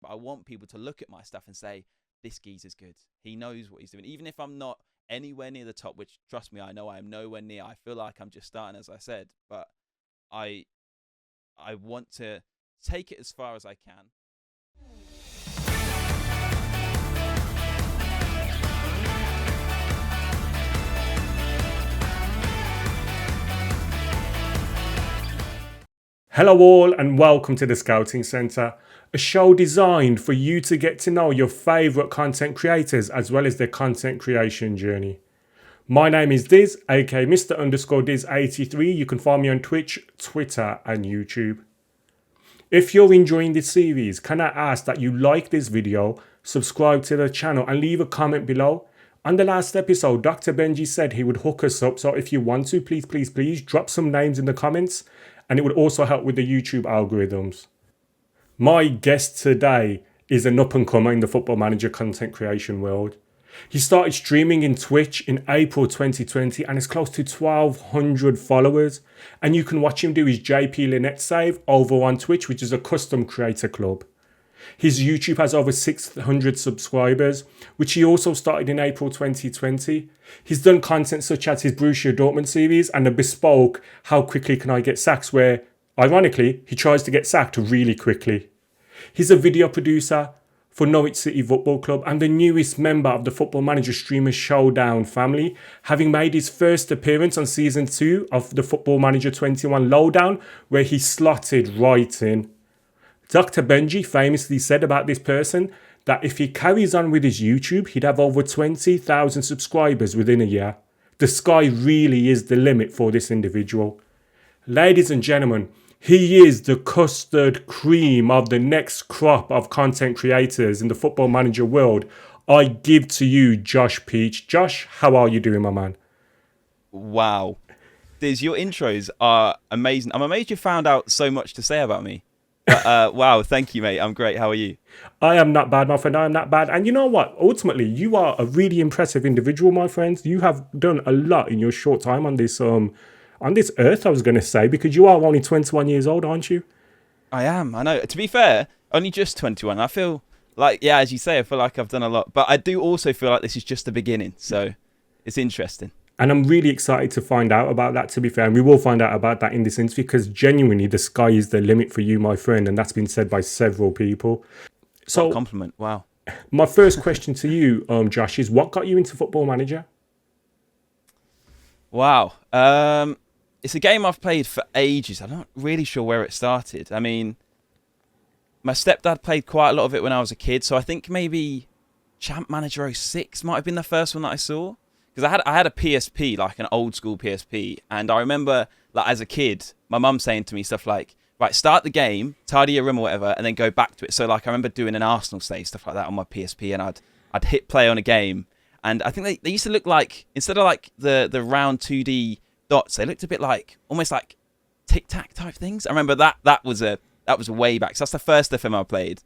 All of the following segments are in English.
But I want people to look at my stuff and say, this geezer's good. He knows what he's doing. Even if I'm not anywhere near the top, which, trust me, I know I am nowhere near. I feel like I'm just starting, as I said. But I want to take it as far as I can. Hello all and welcome to the Scouting Centre, a show designed for you to get to know your favourite content creators as well as their content creation journey. My name is Diz, aka Mr_Diz83. You can find me on Twitch, Twitter and YouTube. If you're enjoying this series, can I ask that you like this video, subscribe to the channel and leave a comment below. On the last episode, Dr. Benji said he would hook us up, so if you want to, please drop some names in the comments. And it would also help with the YouTube algorithms. My guest today is an up-and-comer in the Football Manager content creation world. He started streaming in Twitch in April 2020 and has close to 1,200 followers. And you can watch him do his JP Lynette save over on Twitch, which is a custom creator club. His YouTube has over 600 subscribers, which he also started in April 2020. He's done content such as his Borussia Dortmund series and a bespoke How Quickly Can I Get Sacked, where, ironically, he tries to get sacked really quickly. He's a video producer for Norwich City Football Club and the newest member of the Football Manager streamer Showdown family, having made his first appearance on Season 2 of the Football Manager 21 Lowdown, where he slotted right in. Dr. Benji famously said about this person that if he carries on with his YouTube, he'd have over 20,000 subscribers within a year. The sky really is the limit for this individual. Ladies and gentlemen, he is the custard cream of the next crop of content creators in the Football Manager world. I give to you Josh Peach. Josh, how are you doing, my man? Wow. Diz, your intros are amazing. I'm amazed you found out so much to say about me. But, wow, thank you, mate. I'm great. How are you? I am not bad, my friend. I am not bad. And you know what? Ultimately, you are a really impressive individual, my friends. You have done a lot in your short time on this earth, I was going to say, because you are only 21 years old, aren't you? I am. I know. To be fair, only just 21. I feel like, yeah, as you say, I feel like I've done a lot. But I do also feel like this is just the beginning. So it's interesting. And I'm really excited to find out about that, to be fair. And we will find out about that in this interview because genuinely the sky is the limit for you, my friend. And that's been said by several people. So, what a compliment. Wow. My first question to you, Josh, is what got you into Football Manager? Wow. It's a game I've played for ages. I'm not really sure where it started. I mean, my stepdad played quite a lot of it when I was a kid. So I think maybe Champ Manager 06 might have been the first one that I saw. Because I had a PSP, like an old school PSP, and I remember, like as a kid, my mum saying to me stuff like, right, start the game, tidy your room or whatever, and then go back to it. So like I remember doing an Arsenal save, stuff like that on my PSP, and I'd hit play on a game, and I think they used to look like, instead of like the round 2D dots, they looked a bit like, almost like tic-tac type things. I remember that was way back. So that's the first FM I played,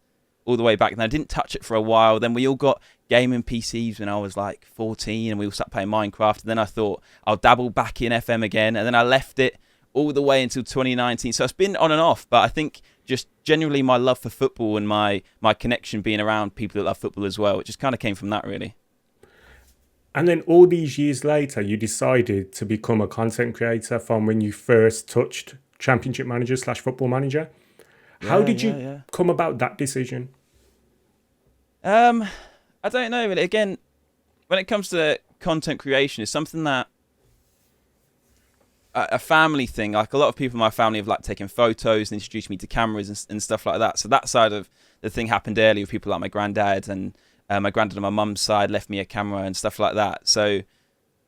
all the way back. And I didn't touch it for a while. Then we all got gaming PCs when I was like 14 and we all started playing Minecraft. And then I thought I'll dabble back in FM again. And then I left it all the way until 2019. So it's been on and off. But I think just generally my love for football and my connection being around people that love football as well, it just kind of came from that really. And then all these years later, you decided to become a content creator from when you first touched Championship Manager / Football Manager. How did you come about that decision? I don't know, really. Again, when it comes to content creation, it's something that a family thing. Like a lot of people in my family have like taken photos and introduced me to cameras and stuff like that. So that side of the thing happened early with people like my granddad, and my granddad on my mum's side left me a camera and stuff like that. So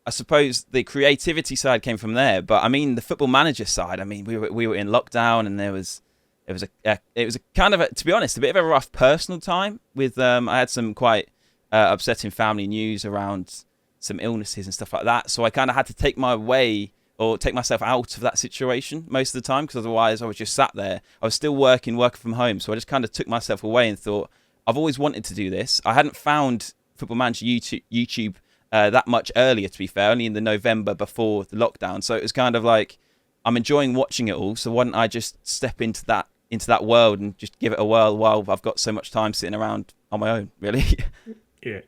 I suppose the creativity side came from there. But I mean, the Football Manager side, I mean, we were in lockdown, and it was a kind of to be honest, a bit of a rough personal time with I had some quite upsetting family news around some illnesses and stuff like that. So I kind of had to take myself out of that situation most of the time, because otherwise I was just sat there. I was still working from home. So I just kind of took myself away and thought, I've always wanted to do this. I hadn't found Football Manager YouTube that much earlier, to be fair, only in the November before the lockdown. So it was kind of like, I'm enjoying watching it all. So why don't I just step into that into that world and just give it a whirl while I've got so much time sitting around on my own, really. Yeah.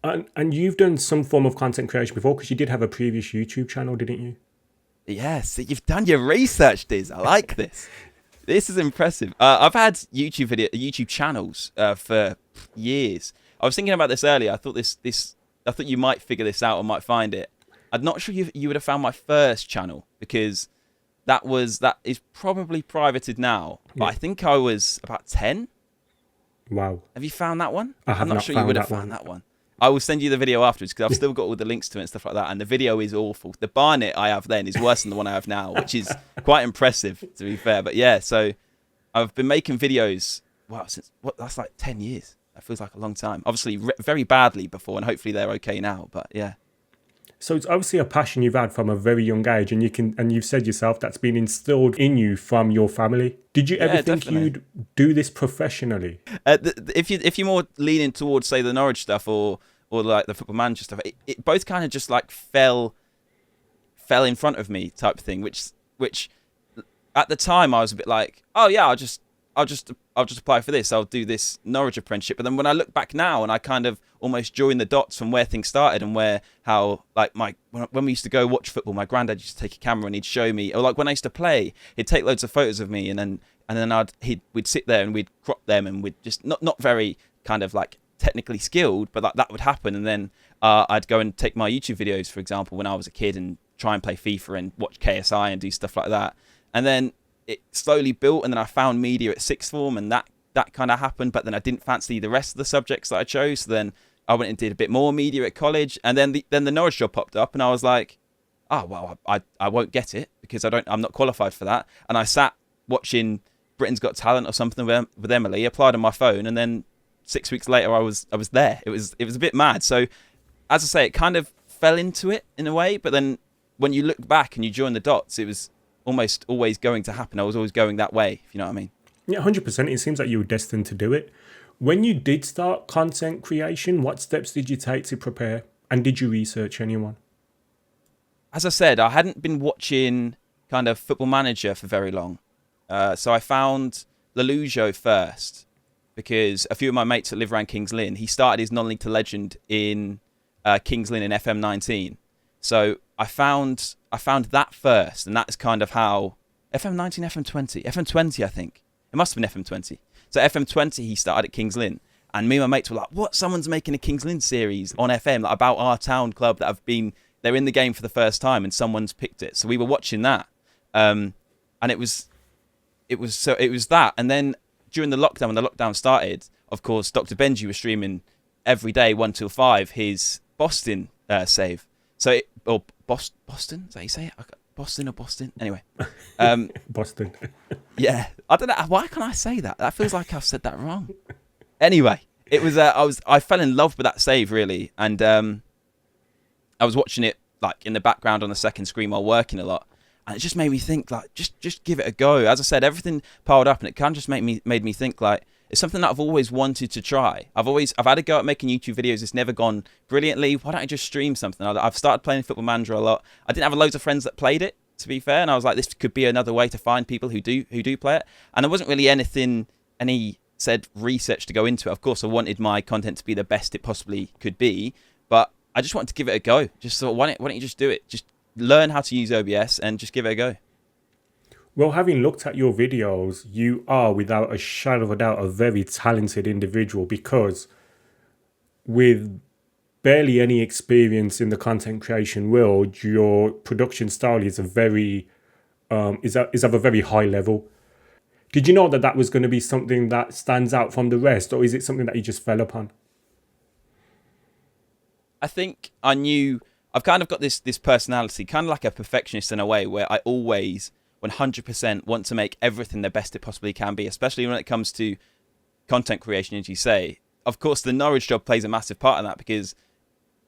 And you've done some form of content creation before because you did have a previous YouTube channel, didn't you? Yes, you've done your research, Diz. I like this. This is impressive. I've had YouTube channels for years. I was thinking about this earlier. I thought I thought you might figure this out or might find it. I'm not sure you would have found my first channel because that is probably privated now. But I think I was about 10. Wow. Have you found that one? I'm not sure you would have found that one. I will send you the video afterwards because I've still got all the links to it and stuff like that. And the video is awful. The Barnet I have then is worse than the one I have now, which is quite impressive, to be fair. But yeah, so I've been making videos, that's like 10 years. That feels like a long time. Obviously, very badly before, and hopefully they're okay now. But yeah. So it's obviously a passion you've had from a very young age, and you've said yourself that's been instilled in you from your family. Did you ever think definitely. you'd do this professionally? If you're more leaning towards, say, the Norwich stuff or like the Football Manager stuff, it both kind of just like fell in front of me type of thing. Which at the time I was a bit like, oh yeah, I'll just apply for this. I'll do this Norwich apprenticeship. But then when I look back now and I kind of almost join the dots from where things started and how when we used to go watch football, my granddad used to take a camera and he'd show me, or like when I used to play, he'd take loads of photos of me and then we'd sit there and we'd crop them and we'd just not very kind of like technically skilled, but that would happen. And then I'd go and take my YouTube videos, for example, when I was a kid and try and play FIFA and watch KSI and do stuff like that. And then it slowly built, and then I found media at sixth form, and that kind of happened. But then I didn't fancy the rest of the subjects that I chose. So then I went and did a bit more media at college, and then the Norwich job popped up, and I was like, oh well, I won't get it because I'm not qualified for that. And I sat watching Britain's Got Talent or something with Emily, applied on my phone, and then 6 weeks later I was there. It was a bit mad. So as I say, it kind of fell into it in a way, but then when you look back and you join the dots, it was almost always going to happen. I was always going that way, if you know what I mean. Yeah, 100%. It seems like you were destined to do it. When you did start content creation, what steps did you take to prepare? And did you research anyone? As I said, I hadn't been watching kind of Football Manager for very long. So I found Lelujo first because a few of my mates that live around Kings Lynn, he started his non-league to legend in Kings Lynn in FM19. So I found that first, and that's kind of how FM19, FM20, I think. It must have been FM20. So FM20, he started at Kings Lynn, and me and my mates were like, what? Someone's making a Kings Lynn series on FM like about our town club that they're in the game for the first time, and someone's picked it. So we were watching that, and it was that. And then during the lockdown, when the lockdown started, of course, Dr. Benji was streaming every day 1 till 5 his Boston save. So Boston, is that how you say it? Boston or Boston? Anyway. Boston. Yeah. I don't know. Why can't I say that? That feels like I've said that wrong. Anyway, it was I fell in love with that save, really. And I was watching it like in the background on the second screen while working a lot. And it just made me think, like, just give it a go. As I said, everything piled up, and it kind of just made me think, like, it's something that I've always wanted to try. I've had a go at making YouTube videos. It's never gone brilliantly. Why don't I just stream something? I've started playing Football Manager a lot. I didn't have loads of friends that played it, to be fair, and I was like, this could be another way to find people who do play it. And there wasn't really any said research to go into it. Of course, I wanted my content to be the best it possibly could be, but I just wanted to give it a go. Just thought, why don't you just do it? Just learn how to use OBS and just give it a go. Well, having looked at your videos, you are, without a shadow of a doubt, a very talented individual, because with barely any experience in the content creation world, your production style is of a very high level. Did you know that was going to be something that stands out from the rest, or is it something that you just fell upon? I think I knew I've kind of got this personality, kind of like a perfectionist in a way, where I always 100% want to make everything the best it possibly can be, especially when it comes to content creation, as you say. Of course, the Norwich job plays a massive part in that, because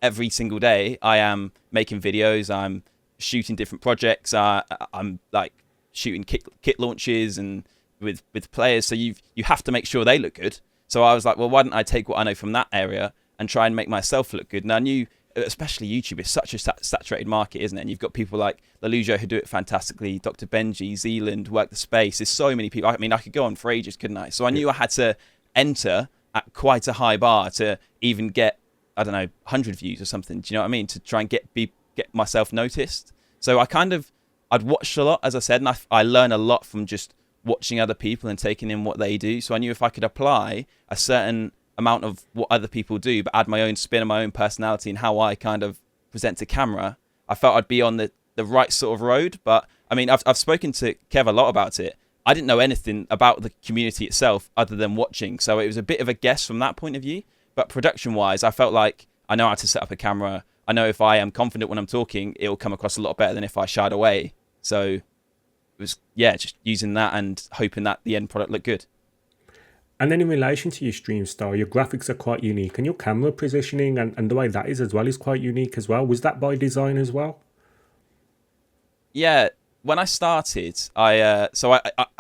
every single day I am making videos, I'm shooting different projects, I'm like shooting kit launches and with players, so you have to make sure they look good. So I was like, well, why don't I take what I know from that area and try and make myself look good? And I knew especially YouTube, is such a saturated market, isn't it? And you've got people like Lelujo who do it fantastically, Dr. Benji, Zealand, Work the Space. There's so many people. I mean, I could go on for ages, couldn't I? So I knew I had to enter at quite a high bar to even get, I don't know, 100 views or something. Do you know what I mean? To try and get myself noticed. So I'd watched a lot, as I said, and I learn a lot from just watching other people and taking in what they do. So I knew if I could apply a certain amount of what other people do, but add my own spin and my own personality and how I kind of present to camera, I felt I'd be on the right sort of road. But I mean, I've spoken to Kev a lot about it. I didn't know anything about the community itself other than watching. So it was a bit of a guess from that point of view. But production wise, I felt like I know how to set up a camera. I know if I am confident when I'm talking, it'll come across a lot better than if I shied away. So it was, just using that and hoping that the end product looked good. And then in relation to your stream style, your graphics are quite unique, and your camera positioning and the way that is as well is quite unique as well. Was that by design as well? Yeah, when I started, I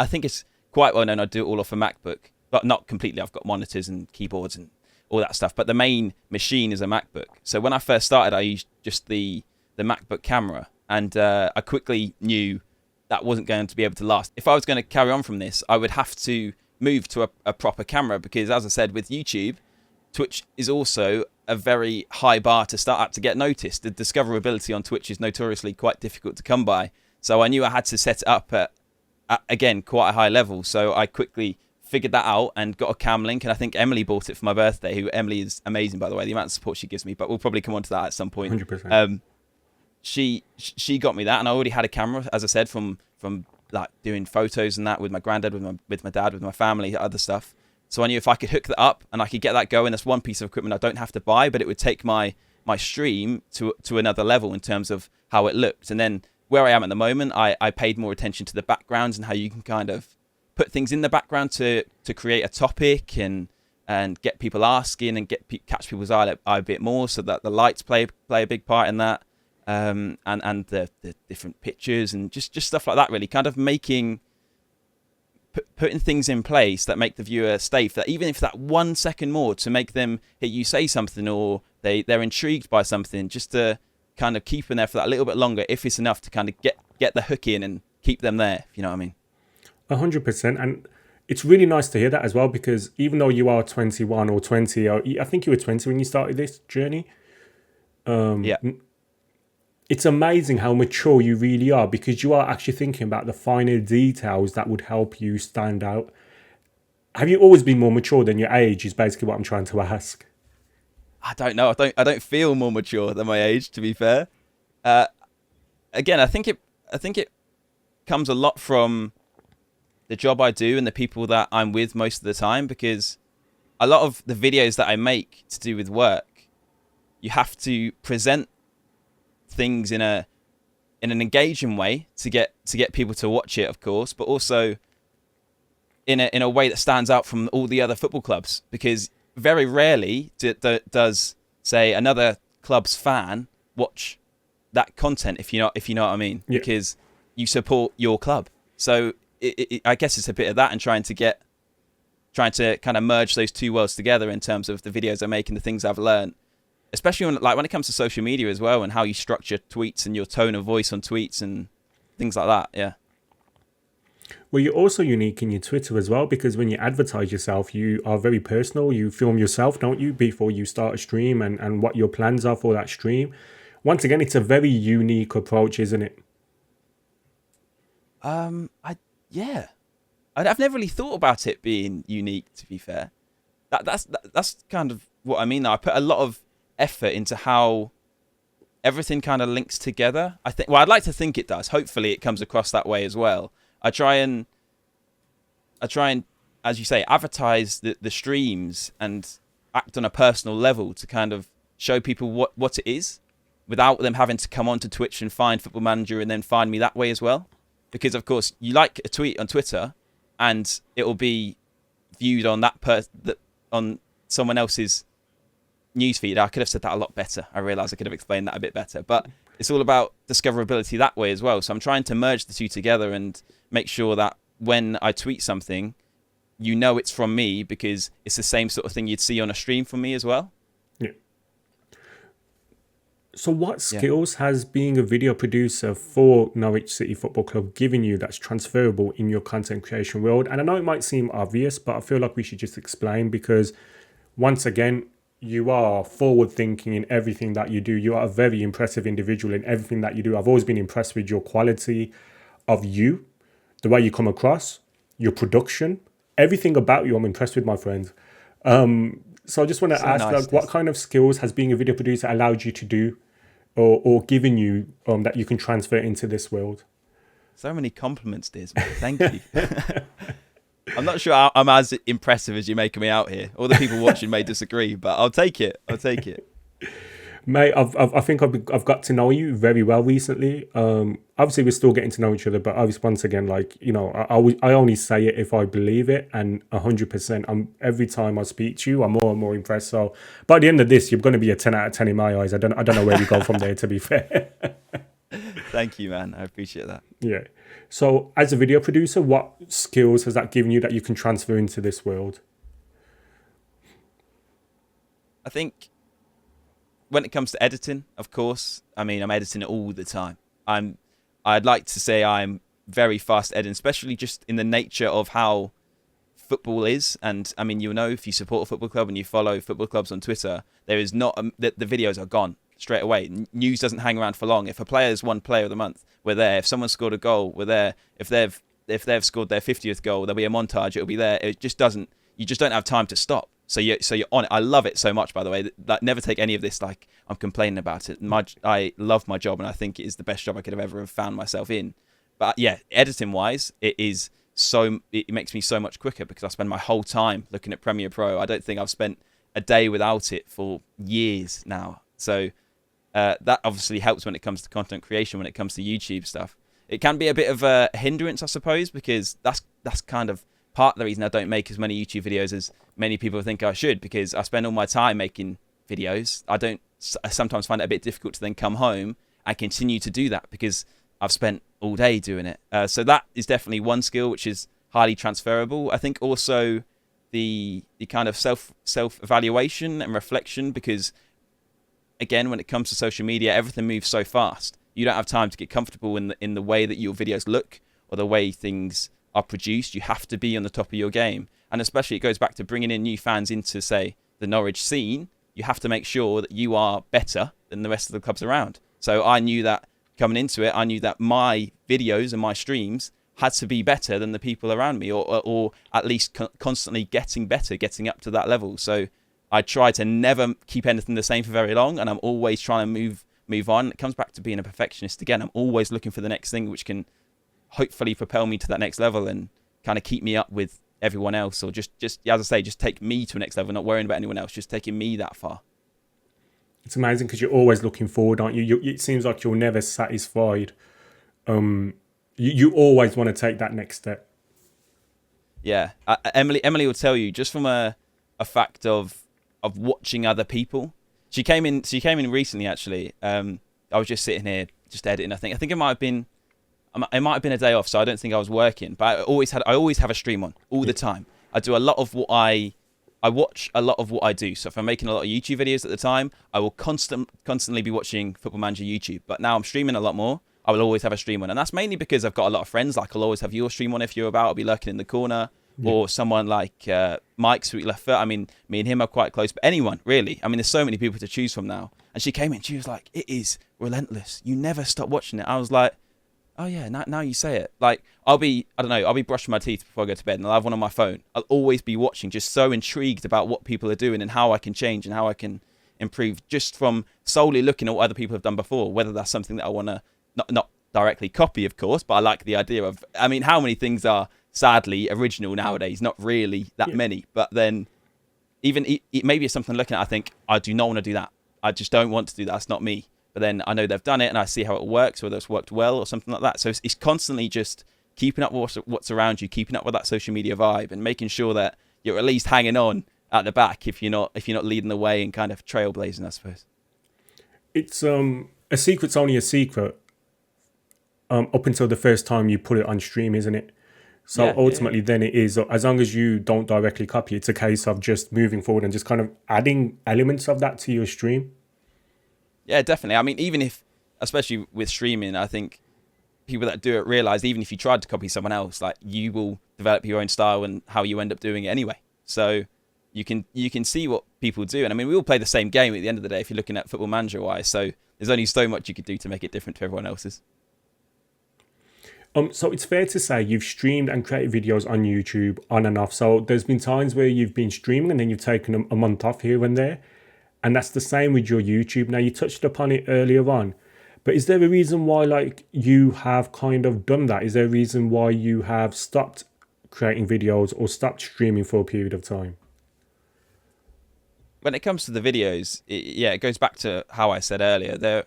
think it's quite well known. I do it all off a MacBook, but not completely. I've got monitors and keyboards and all that stuff, but the main machine is a MacBook. So when I first started, I used just the MacBook camera, and I quickly knew that wasn't going to be able to last. If I was going to carry on from this, I would have to move to a proper camera, because as I said, with YouTube, Twitch is also a very high bar to start at to get noticed. The discoverability on Twitch is notoriously quite difficult to come by. So I knew I had to set it up at again, quite a high level. So I quickly figured that out and got a cam link, and I think Emily bought it for my birthday, who Emily is amazing, by the way, the amount of support she gives me, but we'll probably come on to that at some point. 100%. She got me that, and I already had a camera, as I said, from like doing photos and that with my granddad, with my dad, with my family, other stuff. So I knew if I could hook that up and I could get that going, that's one piece of equipment I don't have to buy, but it would take my stream to another level in terms of how it looked. And then where I am at the moment, I paid more attention to the backgrounds and how you can kind of put things in the background to create a topic and get people asking and catch people's eye a bit more, so that the lights play a big part in that. And the different pictures and just stuff like that, really kind of putting things in place that make the viewer stay for that, even if that 1 second more, to make them hear you say something or they're intrigued by something, just to kind of keep them there for that little bit longer, if it's enough to kind of get the hook in and keep them there, if you know what I mean. 100%. And it's really nice to hear that as well, because even though you are 21 or 20, or I think you were 20 when you started this journey, it's amazing how mature you really are, because you are actually thinking about the finer details that would help you stand out. Have you always been more mature than your age, is basically what I'm trying to ask. I don't know. I don't feel more mature than my age, to be fair. Again, I think it comes a lot from the job I do and the people that I'm with most of the time, because a lot of the videos that I make to do with work, you have to present things in an engaging way to get people to watch it, of course, but also in a way that stands out from all the other football clubs, because very rarely does say another club's fan watch that content, if you know what I mean, because you support your club. So I guess it's a bit of that, and trying to kind of merge those two worlds together in terms of the videos I make and the things I've learned. Especially when it comes to social media as well, and how you structure tweets and your tone of voice on tweets and things like that. Yeah. Well, you're also unique in your Twitter as well, because when you advertise yourself, you are very personal. You film yourself, don't you, before you start a stream, and what your plans are for that stream. Once again, it's a very unique approach, isn't it? I've never really thought about it being unique, to be fair. That's kind of what I mean. I put a lot of effort into how everything kind of links together. I'd like to think it does. Hopefully it comes across that way as well. I try and, as you say, advertise the streams and act on a personal level to kind of show people what it is, without them having to come onto Twitch and find Football Manager and then find me that way as well. Because of course you like a tweet on Twitter and it will be viewed on on someone else's newsfeed. I could have said that a lot better. I realise I could have explained that a bit better, but it's all about discoverability that way as well. So I'm trying to merge the two together and make sure that when I tweet something, you know it's from me, because it's the same sort of thing you'd see on a stream from me as well. Yeah. So what Yeah. skills has being a video producer for Norwich City Football Club given you that's transferable in your content creation world? And I know it might seem obvious, but I feel like we should just explain because once again, you are forward thinking in everything that you do. You are a very impressive individual in everything that you do. I've always been impressed with your quality of you, the way you come across, your production, everything about you. I'm impressed with, my friend. So I just want to So ask, nice, like, what this. kind of skills has being a video producer allowed you to do, or given you that you can transfer into this world? So many compliments, Diz, man. Thank you. I'm not sure I'm as impressive as you're making me out here. All the people watching may disagree, but I'll take it. I'll take it. Mate, I think I've got to know you very well recently. Obviously we're still getting to know each other, but obviously once again, like, you know, I only say it if I believe it, and 100%. Every time I speak to you, I'm more and more impressed. So by the end of this, you're going to be a 10 out of 10 in my eyes. I don't know where we go from there. To be fair. Thank you, man. I appreciate that. Yeah. So as a video producer, what skills has that given you that you can transfer into this world? I think when it comes to editing, of course, I mean, I'm editing it all the time. I'd like to say I'm very fast editing, especially just in the nature of how football is. And I mean, you'll know if you support a football club and you follow football clubs on Twitter, there is not the videos are gone straight away. News doesn't hang around for long. If a player's won Player of the Month, we're there. If someone scored a goal, we're there. If they've scored their 50th goal, there'll be a montage. It'll be there. It just doesn't. You just don't have time to stop. So you're on it. I love it so much, by the way. That never take any of this like I'm complaining about it. I love my job, and I think it is the best job I could have ever found myself in. But yeah, editing wise, it makes me so much quicker because I spend my whole time looking at Premiere Pro. I don't think I've spent a day without it for years now. So that obviously helps when it comes to content creation, when it comes to YouTube stuff. It can be a bit of a hindrance, I suppose, because that's kind of part of the reason I don't make as many YouTube videos as many people think I should, because I spend all my time making videos. I sometimes find it a bit difficult to then come home and continue to do that because I've spent all day doing it. So that is definitely one skill which is highly transferable. I think also the kind of self evaluation and reflection, because again, when it comes to social media, everything moves so fast. You don't have time to get comfortable in the way that your videos look or the way things are produced. You have to be on the top of your game. And especially it goes back to bringing in new fans into, say, the Norwich scene. You have to make sure that you are better than the rest of the clubs around. So I knew that coming into it, I knew that my videos and my streams had to be better than the people around me, or at least constantly getting better, getting up to that level. So I try to never keep anything the same for very long, and I'm always trying to move on. It comes back to being a perfectionist again. I'm always looking for the next thing which can hopefully propel me to that next level and kind of keep me up with everyone else, or just as I say, just take me to a next level, not worrying about anyone else, just taking me that far. It's amazing because you're always looking forward, aren't you? It seems like you're never satisfied. You always want to take that next step. Yeah, Emily will tell you just from a fact of watching other people. She came in recently actually. I was just sitting here just editing. I think it might have been a day off, so I don't think I was working. But I always have a stream on all the time. I do a lot of what I watch a lot of what I do. So if I'm making a lot of YouTube videos at the time, I will constantly be watching Football Manager YouTube. But now I'm streaming a lot more. I will always have a stream on, and that's mainly because I've got a lot of friends. Like I'll always have your stream on if you're about. I'll be lurking in the corner, or someone like Mike Sweet Left Foot. I mean, me and him are quite close. But anyone really. I mean, there's so many people to choose from now. And she came in. She was like, "It is relentless. You never stop watching it." I was like, oh yeah, now you say it. Like I'll be brushing my teeth before I go to bed, and I'll have one on my phone. I'll always be watching, just so intrigued about what people are doing and how I can change and how I can improve, just from solely looking at what other people have done before. Whether that's something that I want to not directly copy, of course, but I like the idea of. I mean, how many things are sadly original nowadays? Not really that many. But then, even maybe it's something looking at. I think I do not want to do that. I just don't want to do that. That's not me. But then I know they've done it and I see how it works, whether it's worked well or something like that. So it's constantly just keeping up with what's around you, keeping up with that social media vibe, and making sure that you're at least hanging on at the back if you're not leading the way and kind of trailblazing, I suppose. It's a secret's only a secret up until the first time you put it on stream, isn't it? So ultimately then it is, as long as you don't directly copy, it's a case of just moving forward and just kind of adding elements of that to your stream. Yeah, definitely. I mean, even if, especially with streaming, I think people that do it realize even if you tried to copy someone else, like you will develop your own style and how you end up doing it anyway. So you can see what people do. And I mean, we all play the same game at the end of the day if you're looking at Football Manager wise. So there's only so much you could do to make it different to everyone else's. So it's fair to say you've streamed and created videos on YouTube on and off. So there's been times where you've been streaming and then you've taken a month off here and there. And that's the same with your YouTube. Now, you touched upon it earlier on, but is there a reason why like you have kind of done that? Is there a reason why you have stopped creating videos or stopped streaming for a period of time? When it comes to the videos, it goes back to how I said earlier. There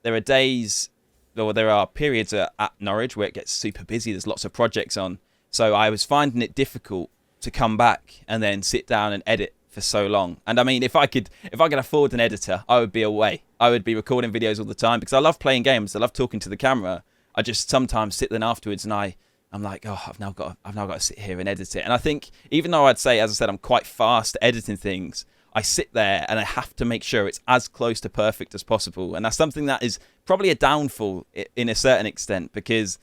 are days, or there are periods at Norwich where it gets super busy. There's lots of projects on. So I was finding it difficult to come back and then sit down and edit for so long. And I mean, if I could afford an editor, I would be away. I would be recording videos all the time because I love playing games. I love talking to the camera. I just sometimes sit then afterwards and I'm like, oh, I've now got to sit here and edit it. And I think even though I'd say, as I said, I'm quite fast at editing things, I sit there and I have to make sure it's as close to perfect as possible. And that's something that is probably a downfall in a certain extent, because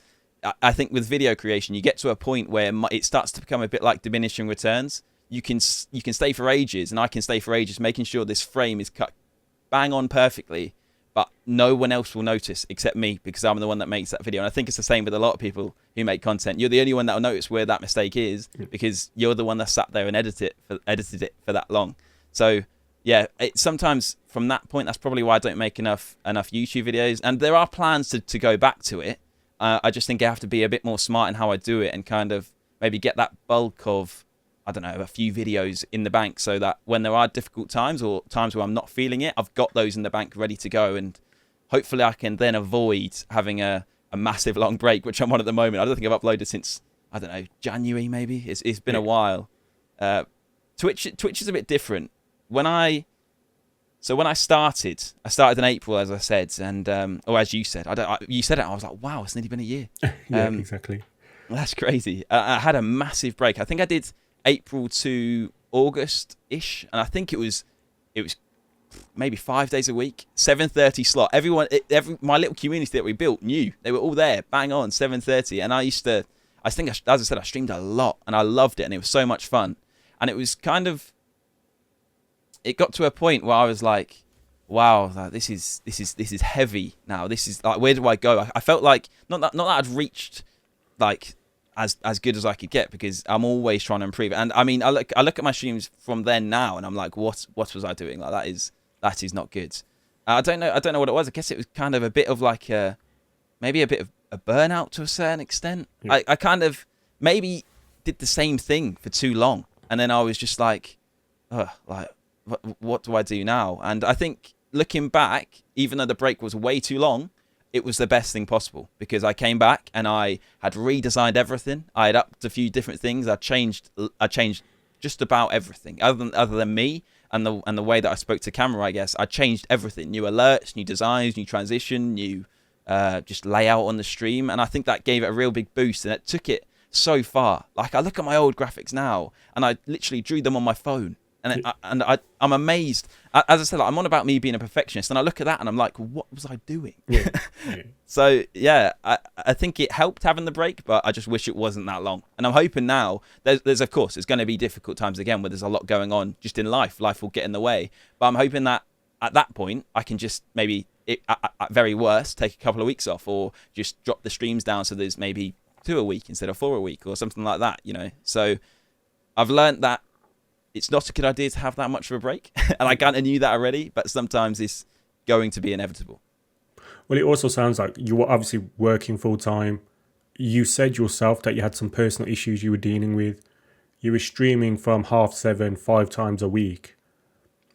I think with video creation, you get to a point where it starts to become a bit like diminishing returns. You can stay for ages, and I can stay for ages making sure this frame is cut bang on perfectly, but no one else will notice except me, because I'm the one that makes that video. And I think it's the same with a lot of people who make content. You're the only one that will notice where that mistake is, because you're the one that sat there and edited it for that long. So yeah, sometimes from that point, that's probably why I don't make enough YouTube videos. And there are plans to go back to it. I just think I have to be a bit more smart in how I do it, and kind of maybe get that bulk of, I don't know, a few videos in the bank, so that when there are difficult times or times where I'm not feeling it, I've got those in the bank ready to go. And hopefully I can then avoid having a massive long break, which I'm on at the moment. I don't think I've uploaded since, I don't know, January maybe. It's been a while. Twitch is a bit different. When I started in April, as I said, and or as you said, you said it, I was like, wow, it's nearly been a year. Yeah, exactly. That's crazy. I had a massive break. I think I did April to August-ish, and I think it was maybe 5 days a week, 7:30 slot. My little community that we built knew. They were all there, bang on, 7:30. And as I said, I streamed a lot, and I loved it, and it was so much fun. And it was kind of, it got to a point where I was like, wow, like, this is heavy now. This is like, where do I go? I felt like not that I'd reached like as good as I could get, because I'm always trying to improve. And I mean, I look at my streams from then now, and I'm like, what was I doing? Like, that is not good. I don't know what it was. I guess it was kind of a bit of like maybe a bit of a burnout to a certain extent. Yeah. I kind of maybe did the same thing for too long, and then I was just like, like, what do I do now? And I think looking back, even though the break was way too long, it was the best thing possible, because I came back and I had redesigned everything. I had upped a few different things. I changed just about everything, other than me and the way that I spoke to camera. I guess I changed everything: new alerts, new designs, new transition, new just layout on the stream. And I think that gave it a real big boost, and it took it so far. Like, I look at my old graphics now, and I literally drew them on my phone. And I'm amazed. As I said, like, I'm on about me being a perfectionist, and I look at that and I'm like, what was I doing? Yeah. So yeah, I think it helped having the break, but I just wish it wasn't that long. And I'm hoping now, there's of course, there's going to be difficult times again where there's a lot going on just in life. Life will get in the way. But I'm hoping that at that point, I can just maybe, at very worst, take a couple of weeks off, or just drop the streams down so there's maybe 2 a week instead of 4 a week, or something like that, you know. So I've learn't that it's not a good idea to have that much of a break. And I kind of knew that already, but sometimes it's going to be inevitable. Well, it also sounds like you were obviously working full time. You said yourself that you had some personal issues you were dealing with. You were streaming from 7:30, 5 times a week.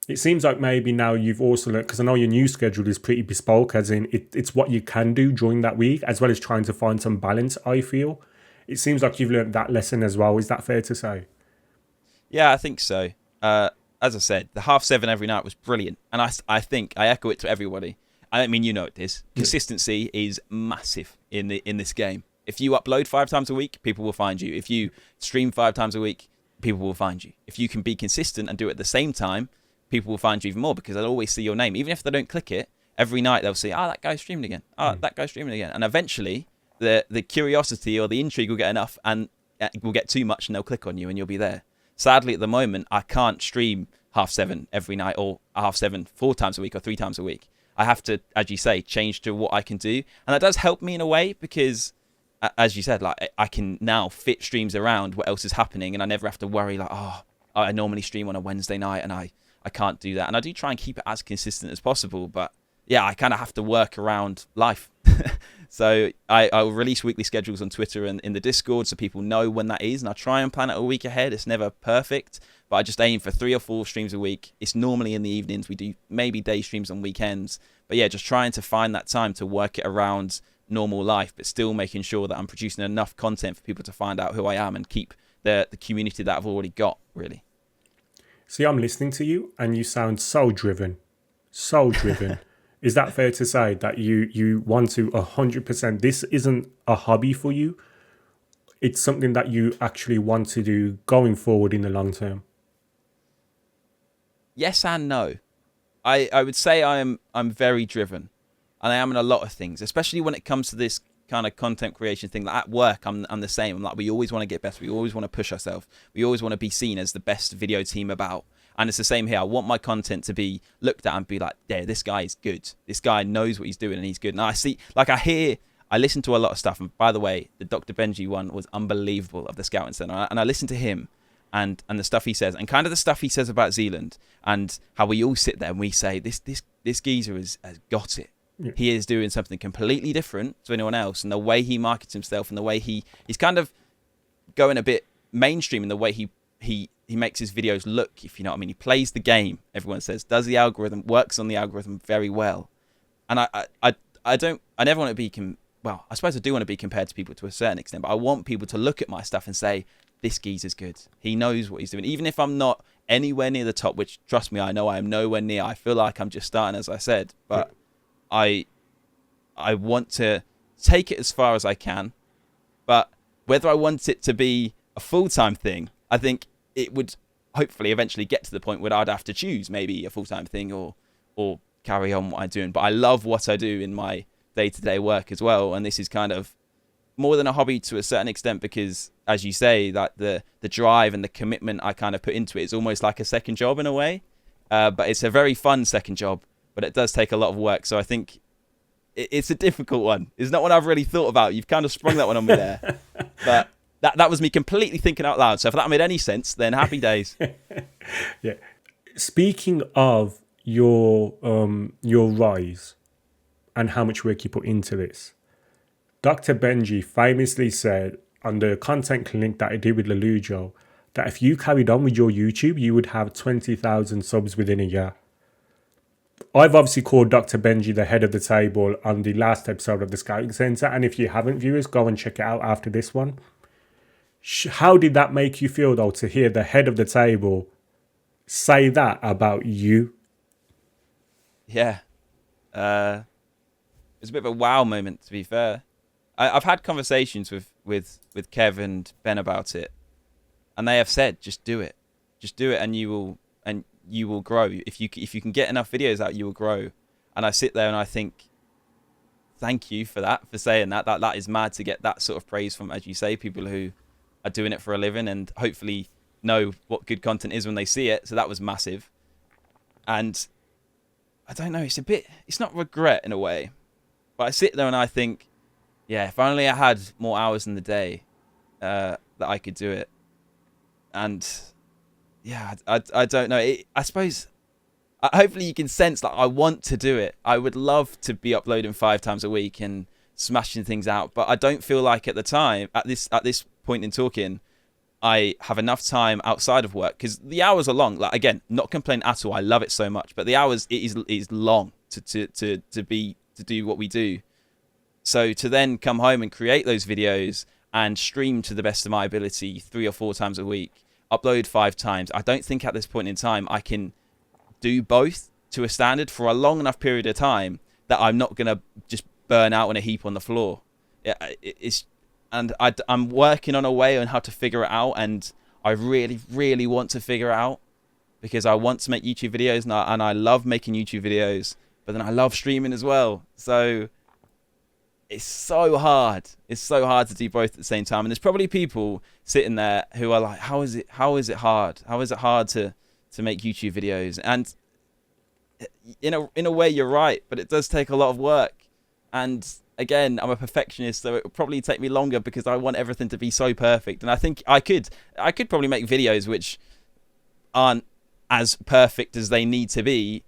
It seems like maybe now you've also learned, because I know your new schedule is pretty bespoke, as in it's what you can do during that week, as well as trying to find some balance, I feel. It seems like you've learned that lesson as well. Is that fair to say? Yeah, I think so. As I said, the 7:30 every night was brilliant. And I think I echo it to everybody. I mean, you know it is. Consistency is massive in this game. If you upload 5 times a week, people will find you. If you stream 5 times a week, people will find you. If you can be consistent and do it at the same time, people will find you even more, because they'll always see your name. Even if they don't click it, every night they'll see, that guy's streaming again. That guy's streaming again. And eventually the curiosity or the intrigue will get enough, and it will get too much, and they'll click on you and you'll be there. Sadly, at the moment, I can't stream 7:30 every night, or 7:30 4 times a week or 3 times a week. I have to, as you say, change to what I can do. And that does help me in a way because, as you said, like I can now fit streams around what else is happening, and I never have to worry like, I normally stream on a Wednesday night and I can't do that. And I do try and keep it as consistent as possible, but yeah, I kind of have to work around life. So I'll release weekly schedules on Twitter and in the Discord so people know when that is, and I try and plan it a week ahead. It's never perfect, but I just aim for 3 or 4 streams a week. It's normally in the evenings. We do maybe day streams on weekends, but yeah, just trying to find that time to work it around normal life, but still making sure that I'm producing enough content for people to find out who I am and keep the community that I've already got, really. See, I'm listening to you and you sound so driven. Is that fair to say that you want to 100%? This isn't a hobby for you. It's something that you actually want to do going forward in the long term. Yes and no. I would say I'm very driven, and I am in a lot of things, especially when it comes to this kind of content creation thing. Like at work, I'm the same. I'm like, we always want to get better. We always want to push ourselves. We always want to be seen as the best video team about. And it's the same here. I want my content to be looked at and be like, yeah, this guy is good. This guy knows what he's doing and he's good. And I listen to a lot of stuff. And by the way, the Dr. Benji one was unbelievable of the Scouting Centre. And I listen to him and the stuff he says, and kind of the stuff he says about Zealand, and how we all sit there and we say, this geezer has got it. Yeah. He is doing something completely different to anyone else. And the way he markets himself and the way he's kind of going a bit mainstream in the way he makes his videos look, if you know what I mean. He plays the game, everyone says, does the algorithm, works on the algorithm very well. And I never want to be, I suppose I do want to be compared to people to a certain extent, but I want people to look at my stuff and say, this geezer's good. He knows what he's doing. Even if I'm not anywhere near the top, which, trust me, I know I am nowhere near. I feel like I'm just starting, as I said, but I want to take it as far as I can. But whether I want it to be a full-time thing, I think it would hopefully eventually get to the point where I'd have to choose maybe a full-time thing or carry on what I'm doing. But I love what I do in my day-to-day work as well. And this is kind of more than a hobby to a certain extent because, as you say, that the drive and the commitment I kind of put into it is almost like a second job in a way. But it's a very fun second job, but it does take a lot of work. So I think it's a difficult one. It's not one I've really thought about. You've kind of sprung that one on me there. But that was me completely thinking out loud. So if that made any sense, then happy days. Yeah. Speaking of your rise and how much work you put into this, Dr. Benji famously said on the content clinic that I did with Lelujo that if you carried on with your YouTube, you would have 20,000 subs within a year. I've obviously called Dr. Benji the head of the table on the last episode of the Scouting Centre. And if you haven't, viewers, go and check it out after this one. How did that make you feel, though, to hear the head of the table say that about you? Yeah. It was a bit of a wow moment, to be fair. I've had conversations with Kev and Ben about it, and they have said, just do it, and you will grow. If you can get enough videos out, you will grow. And I sit there and I think, thank you for that, for saying that. That is mad to get that sort of praise from, as you say, people who are doing it for a living and hopefully know what good content is when they see it. So that was massive. And I don't know, it's not regret in a way, but I sit there and I think, yeah, if only I had more hours in the day that I could do it. And yeah, I don't know. I suppose, hopefully you can sense that I want to do it. I would love to be uploading 5 times a week and smashing things out, but I don't feel like at this point in talking, I have enough time outside of work because the hours are long. Like, again, not complaining at all. I love it so much, but the hours it is long to do what we do. So to then come home and create those videos and stream to the best of my ability 3 or 4 times a week, upload 5 times, I don't think at this point in time I can do both to a standard for a long enough period of time that I'm not going to just burn out in a heap on the floor. I'm working on a way on how to figure it out, and I really, really want to figure it out because I want to make YouTube videos and I love making YouTube videos, but then I love streaming as well. So it's so hard. It's so hard to do both at the same time. And there's probably people sitting there who are like, how is it hard? How is it hard to make YouTube videos? And in a way, you're right, but it does take a lot of work. And again, I'm a perfectionist, so it will probably take me longer because I want everything to be so perfect. And I think I could probably make videos which aren't as perfect as they need to be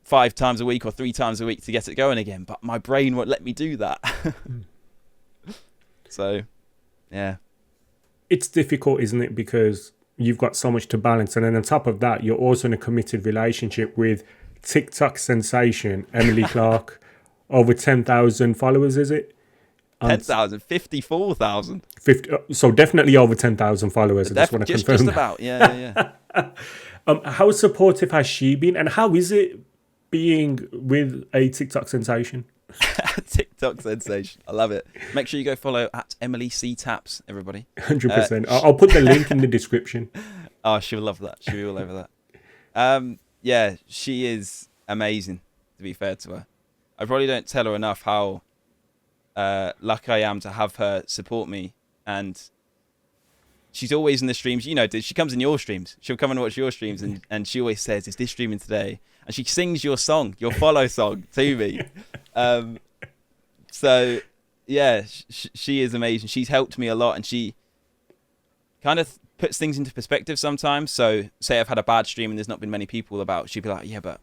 5 times a week or 3 times a week to get it going again, but my brain won't let me do that. So yeah, it's difficult, isn't it? Because you've got so much to balance, and then on top of that, you're also in a committed relationship with TikTok sensation Emily Clark. Over 10,000 followers, is it? 10,000, 54,000. 50, so definitely over 10,000 followers. I just want to confirm just about, yeah. How supportive has she been, and how is it being with a TikTok sensation? TikTok sensation, I love it. Make sure you go follow at Emily C Taps, everybody. 100%. I'll put the link in the description. Oh, she'll love that. She'll be all over that. Yeah, she is amazing, to be fair to her. I probably don't tell her enough how lucky I am to have her support me. And she's always in the streams. You know, she comes in your streams. She'll come and watch your streams, and she always says, "Is this streaming today?" And she sings your song, your follow song, to me. So, yeah, she is amazing. She's helped me a lot, and she kind of puts things into perspective sometimes. So, say I've had a bad stream and there's not been many people about, she'd be like, "Yeah, but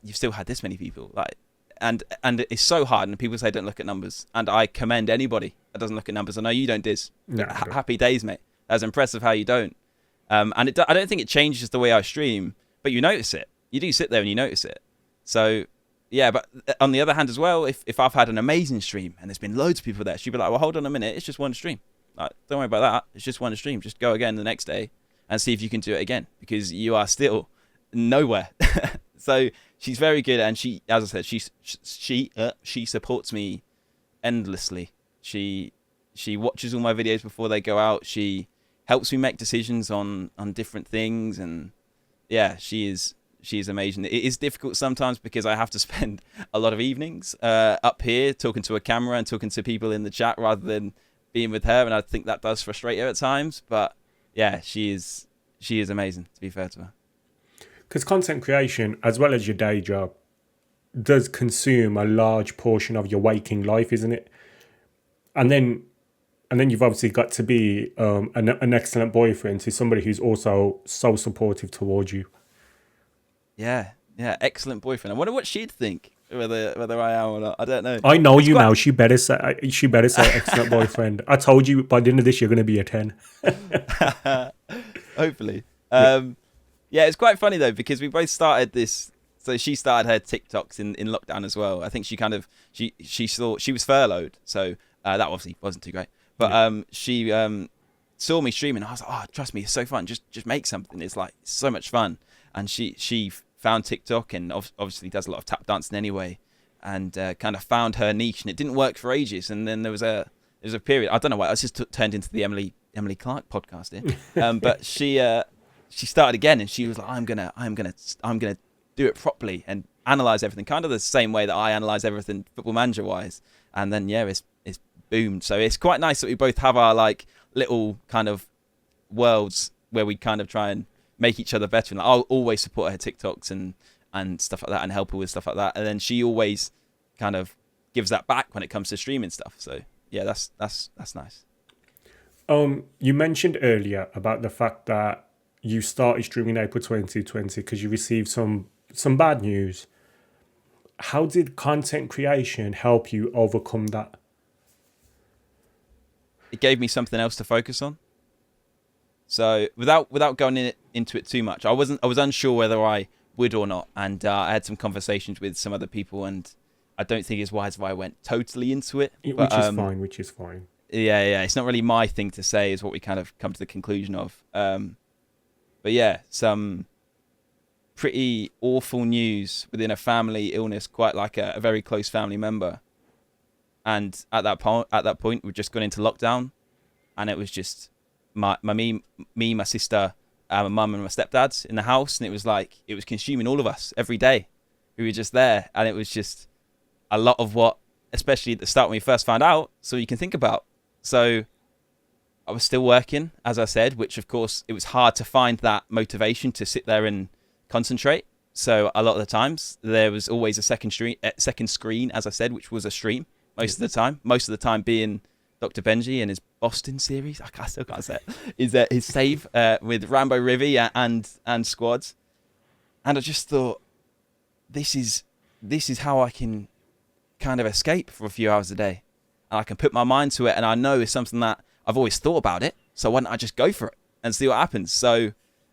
you've still had this many people." Like, and it's so hard, and people say don't look at numbers, and I commend anybody that doesn't look at numbers. I know you don't, Diz. No, happy days, mate. That's impressive how you don't. And I don't think it changes the way I stream, but you notice it. You do sit there and you notice it. So yeah, but on the other hand as well, if I've had an amazing stream and there's been loads of people there, she'd be like, "Well, hold on a minute, it's just one stream. Like, don't worry about that. It's just one stream. Just go again the next day and see if you can do it again, because you are still nowhere." So she's very good, and she, as I said, she supports me endlessly. She watches all my videos before they go out. She helps me make decisions on different things, and yeah, she is amazing. It is difficult sometimes because I have to spend a lot of evenings up here talking to a camera and talking to people in the chat rather than being with her, and I think that does frustrate her at times. But yeah, she is amazing, to be fair to her. Because content creation, as well as your day job, does consume a large portion of your waking life, isn't it? And then you've obviously got to be an excellent boyfriend to somebody who's also so supportive towards you. Yeah, excellent boyfriend. I wonder what she'd think, whether I am or not. I don't know. I know you now. She better say excellent boyfriend. I told you by the end of this you're going to be a 10. Hopefully. Yeah, it's quite funny though, because we both started this. So she started her TikToks in lockdown as well. I think she saw, she was furloughed, so that obviously wasn't too great. But she saw me streaming. I was like, "Oh, trust me, it's so fun. Just make something. It's like so much fun." And she found TikTok, and obviously does a lot of tap dancing anyway, and kind of found her niche. And it didn't work for ages. And then there was a period. I don't know why. I just turned into the Emily Clark podcast here. But she started again, and she was like, I'm gonna do it properly and analyze everything, kind of the same way that I analyze everything Football Manager wise. And then yeah, it's boomed. So it's quite nice that we both have our like little kind of worlds where we kind of try and make each other better. And like, I'll always support her TikToks and stuff like that, and help her with stuff like that. And then she always kind of gives that back when it comes to streaming stuff. So yeah, that's nice. You mentioned earlier about the fact that you started streaming in April 2020 because you received some bad news. How did content creation help you overcome that? It gave me something else to focus on. So without going into it too much, I was unsure whether I would or not, and I had some conversations with some other people, and I don't think it's wise if I went totally into it. Which is fine. Yeah. It's not really my thing to say, is what we kind of come to the conclusion of. But yeah, some pretty awful news within a family illness, quite like a very close family member. And at that point, we'd just gone into lockdown, and it was just my sister, my mum, and my stepdad in the house, and it was consuming all of us every day. who were just there, and it was just a lot of what, especially at the start when we first found out, so you can think about. So I was still working, as I said, which of course it was hard to find that motivation to sit there and concentrate. So a lot of the times there was always a second screen, as I said, which was a stream most of the time. Most of the time being Dr. Benji and his Boston series. I still can't say it. His save with Rambo Rivy and squads. And I just thought, this is how I can kind of escape for a few hours a day. And I can put my mind to it, and I know it's something that I've always thought about it. So why don't I just go for it and see what happens? So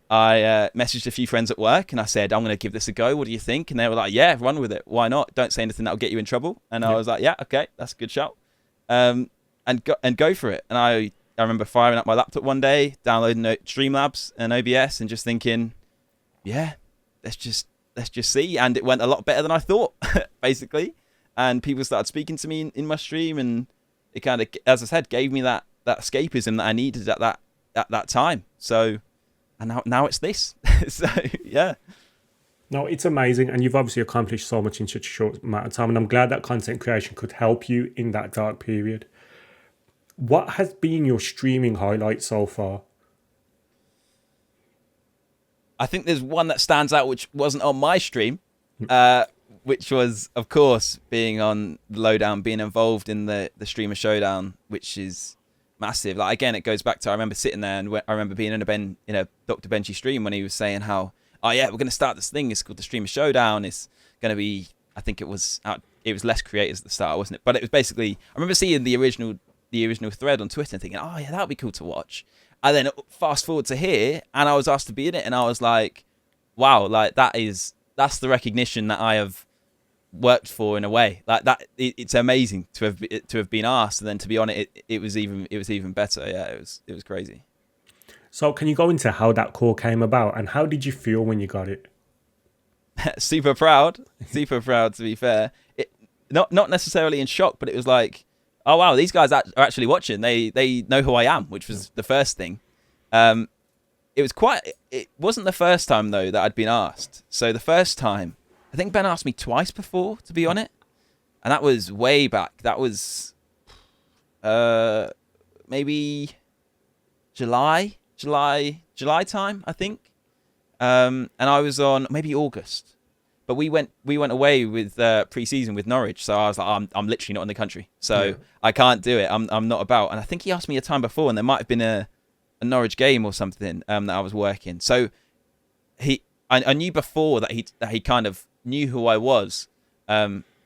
I messaged a few friends at work, and I said, I'm going to give this a go. What do you think? And they were like, yeah, run with it. Why not? Don't say anything that'll get you in trouble. And I was like, yeah, okay, that's a good shout. And go for it. And I remember firing up my laptop one day, downloading Streamlabs and OBS, and just thinking, yeah, let's just see. And it went a lot better than I thought, basically. And people started speaking to me in my stream, and it kind of, as I said, gave me that escapism that I needed at that time. So, and now it's this. So yeah. No, it's amazing, and you've obviously accomplished so much in such a short amount of time, and I'm glad that content creation could help you in that dark period. What has been your streaming highlight so far? I think there's one that stands out, which wasn't on my stream, which was, of course, being on the Lowdown, being involved in the streamer Showdown, which is massive. Like, again, it goes back to, I remember sitting there, and I remember being in a Dr. Benji stream when he was saying how, oh yeah, we're going to start this thing. It's called the Streamer Showdown. It's going to be, I think it was less creators at the start, wasn't it? But it was basically, I remember seeing the original thread on Twitter and thinking, oh yeah, that would be cool to watch. And then fast forward to here, and I was asked to be in it, and I was like, wow, like that's the recognition that I have worked for in a way. Like that, it's amazing to have been asked, and then to be on it, it was even better. Yeah, it was crazy. So can you go into how that call came about, and how did you feel when you got it? Super proud to be fair. Not necessarily in shock, but it was like, oh wow, these guys are actually watching. They know who I am, which was the first thing. It wasn't the first time though that I'd been asked. So the first time, I think Ben asked me twice before to be on it, and that was way back. That was maybe July time, I think. And I was on maybe August, but we went away with pre-season with Norwich. So I was like, I'm literally not in the country, so I can't do it. I'm not about. And I think he asked me a time before, and there might have been a Norwich game or something that I was working. So I knew before that he kind of knew who I was,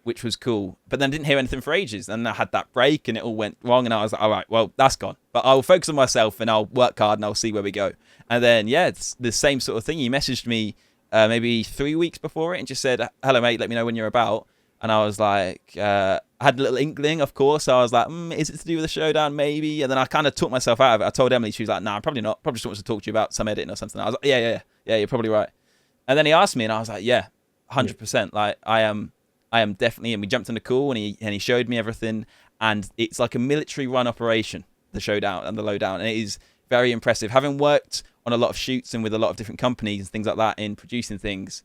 which was cool. But then I didn't hear anything for ages, and I had that break, and it all went wrong. And I was like, all right, well, that's gone. But I'll focus on myself, and I'll work hard, and I'll see where we go. And then it's the same sort of thing. He messaged me maybe 3 weeks before it, and just said, hello mate, let me know when you're about. And I was like, I had a little inkling, of course. I was like, is it to do with the Showdown? Maybe. And then I kind of took myself out of it. I told Emily, she was like, nah, probably not. Probably just wants to talk to you about some editing or something. I was like, yeah, you're probably right. And then he asked me, and I was like, yeah, 100%. Like I am definitely. And we jumped on the call, and he showed me everything. And it's like a military run operation, the Showdown and the Lowdown. And it is very impressive. Having worked on a lot of shoots and with a lot of different companies and things like that in producing things,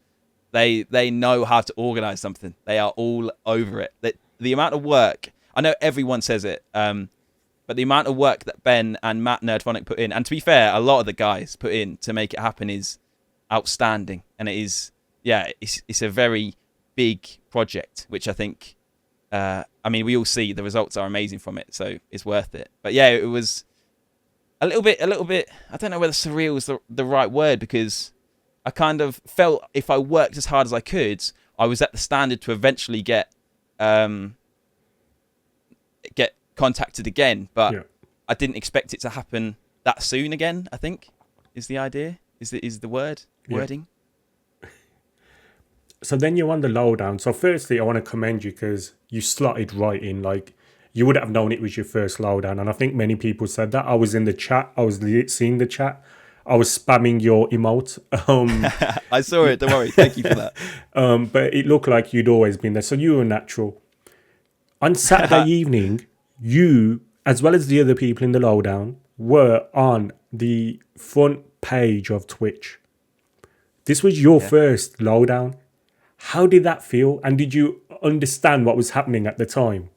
they know how to organize something. They are all over it. The amount of work, I know everyone says it, but the amount of work that Ben and Matt Nerdphonic put in, and to be fair, a lot of the guys put in to make it happen, is outstanding. And it is, it's a very big project, which I think, we all see the results are amazing from it, so it's worth it. But yeah, it was a little bit, I don't know whether surreal is the right word, because I kind of felt if I worked as hard as I could, I was at the standard to eventually get contacted again. But I didn't expect it to happen that soon again, I think, is the idea, is the wording. So then you're on the Lowdown. So firstly, I want to commend you because you slotted right in. Like, you would have known it was your first Lowdown. And I think many people said that. I was in the chat. I was seeing the chat. I was spamming your emote. I saw it. Don't worry. Thank you for that. But it looked like you'd always been there. So you were natural. On Saturday evening, you, as well as the other people in the Lowdown, were on the front page of Twitch. This was your first Lowdown. How did that feel? And did you understand what was happening at the time?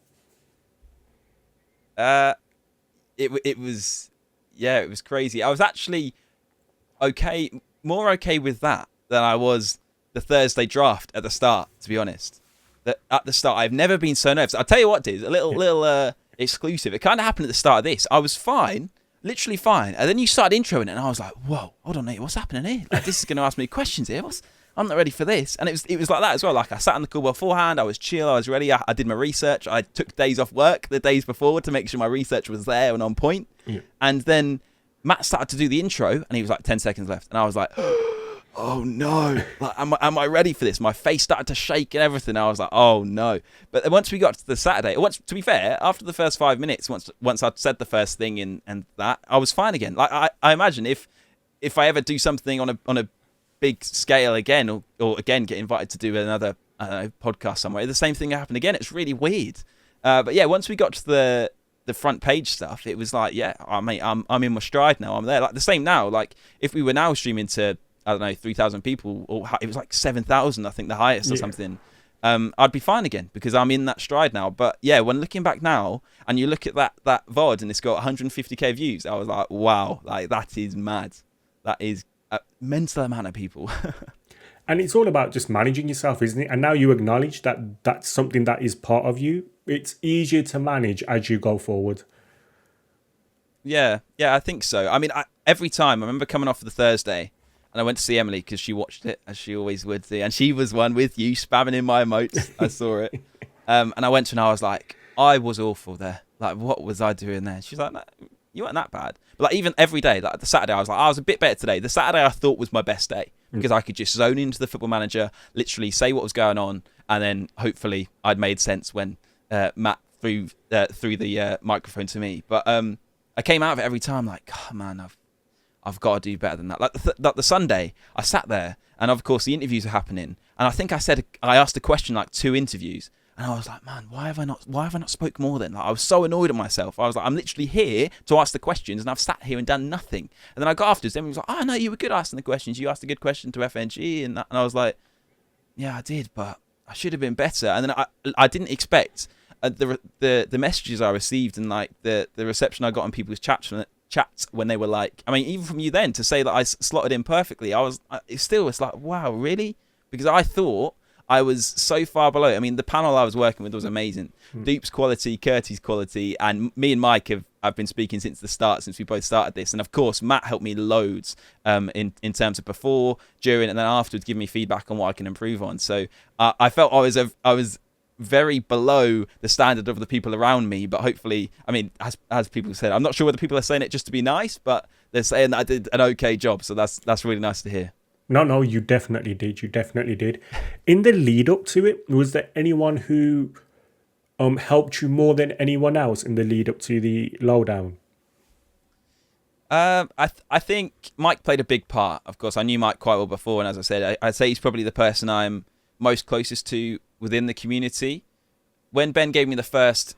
It was, yeah, it was crazy. I was actually more okay with that than I was the Thursday draft at the start, to be honest. That at the start, I've never been so nervous. I'll tell you what, dude, a little exclusive. It kind of happened at the start of this. I was fine, literally fine. And then you started introing it, and I was like, whoa, hold on, mate, what's happening here? Like, this is going to ask me questions here. I'm not ready for this. And it was like that as well. Like, I sat in the call beforehand. I was chill. I was ready. I did my research. I took days off work the days before to make sure my research was there and on point. Yeah. And then Matt started to do the intro, and he was like 10 seconds left. And I was like, oh no, like, am I ready for this? My face started to shake and everything. I was like, oh no. But then once we got to the Saturday, to be fair, after the first 5 minutes, once I'd said the first thing and that, I was fine again. Like, I imagine if I ever do something on a big scale again, or again get invited to do another podcast somewhere, the same thing happened again. It's really weird. But yeah, once we got to the front page stuff, it was like, yeah, I'm in my stride now. I'm there. Like the same now. Like if we were now streaming to, I don't know, 3,000 people, or it was like 7,000, I think the highest or something. I'd be fine again because I'm in that stride now. But yeah, when looking back now and you look at that VOD and it's got 150k views, I was like, wow, like that is mad. That is a mental amount of people. And it's all about just managing yourself, isn't it? And now you acknowledge that that's something that is part of you. It's easier to manage as you go forward. Yeah, I think so. I mean, every time, I remember coming off the Thursday and I went to see Emily because she watched it, as she always would do. And she was one with you, spamming in my emotes. I saw it. And I went to her and I was like, I was awful there. Like, what was I doing there? She's like, no, you weren't that bad. But like, even every day, like the Saturday, I was like, I was a bit better today. The Saturday I thought was my best day because I could just zone into the Football Manager, literally say what was going on, and then hopefully I'd made sense when Matt threw the microphone to me. But I came out of it every time like, oh man, I've got to do better than that. Like the Sunday, I sat there, and of course the interviews are happening, and I think I asked a question like 2 interviews. And I was like, man, why have I not spoke more then? Like, I was so annoyed at myself. I was like, I'm literally here to ask the questions, and I've sat here and done nothing. And then I got afterwards, everyone was like, oh no, you were good asking the questions. You asked a good question to FNG, and I was like, yeah, I did, but I should have been better. And then I didn't expect the messages I received and like the reception I got on people's chats when they were like, I mean, even from you then to say that I slotted in perfectly, it's like, wow, really? Because I thought I was so far below. I mean, the panel I was working with was amazing. Dupe's quality, Curtis' quality, and me and Mike have been speaking since the start, since we both started this. And of course, Matt helped me loads in terms of before, during, and then afterwards, giving me feedback on what I can improve on. So I felt I was very below the standard of the people around me. But hopefully, I mean, as people said, I'm not sure whether people are saying it just to be nice, but they're saying that I did an okay job. So that's really nice to hear. No, you definitely did. You definitely did. In the lead up to it, was there anyone who helped you more than anyone else in the lead up to the lowdown? I think Mike played a big part. Of course, I knew Mike quite well before, and as I said, I'd say he's probably the person I'm most closest to within the community. When Ben gave me the first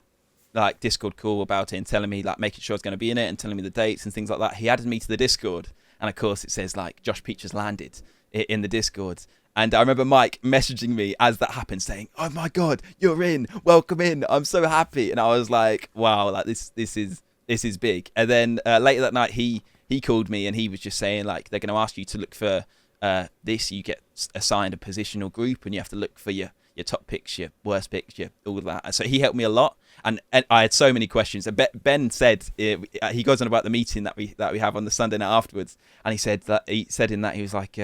like Discord call about it and telling me like making sure I was going to be in it and telling me the dates and things like that, he added me to the Discord. And of course, it says like Josh Peach has landed in the Discord. And I remember Mike messaging me as that happened, saying, "Oh my God, you're in! Welcome in! I'm so happy!" And I was like, "Wow, like this is big." And then later that night, he called me and he was just saying like they're going to ask you to look for this. You get assigned a positional group, and you have to look for your top picks, your worst picks, all of that. So he helped me a lot. And I had so many questions. And Ben said he goes on about the meeting that we have on the Sunday night afterwards, and he said in that he was like,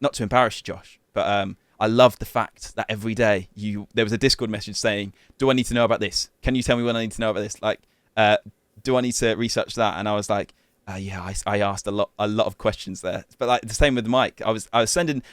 not to embarrass you, Josh, but I love the fact that every day there was a Discord message saying, "Do I need to know about this? Can you tell me when I need to know about this? Like, do I need to research that?" And I was like, "Yeah, I asked a lot of questions there." But like the same with Mike, I was sending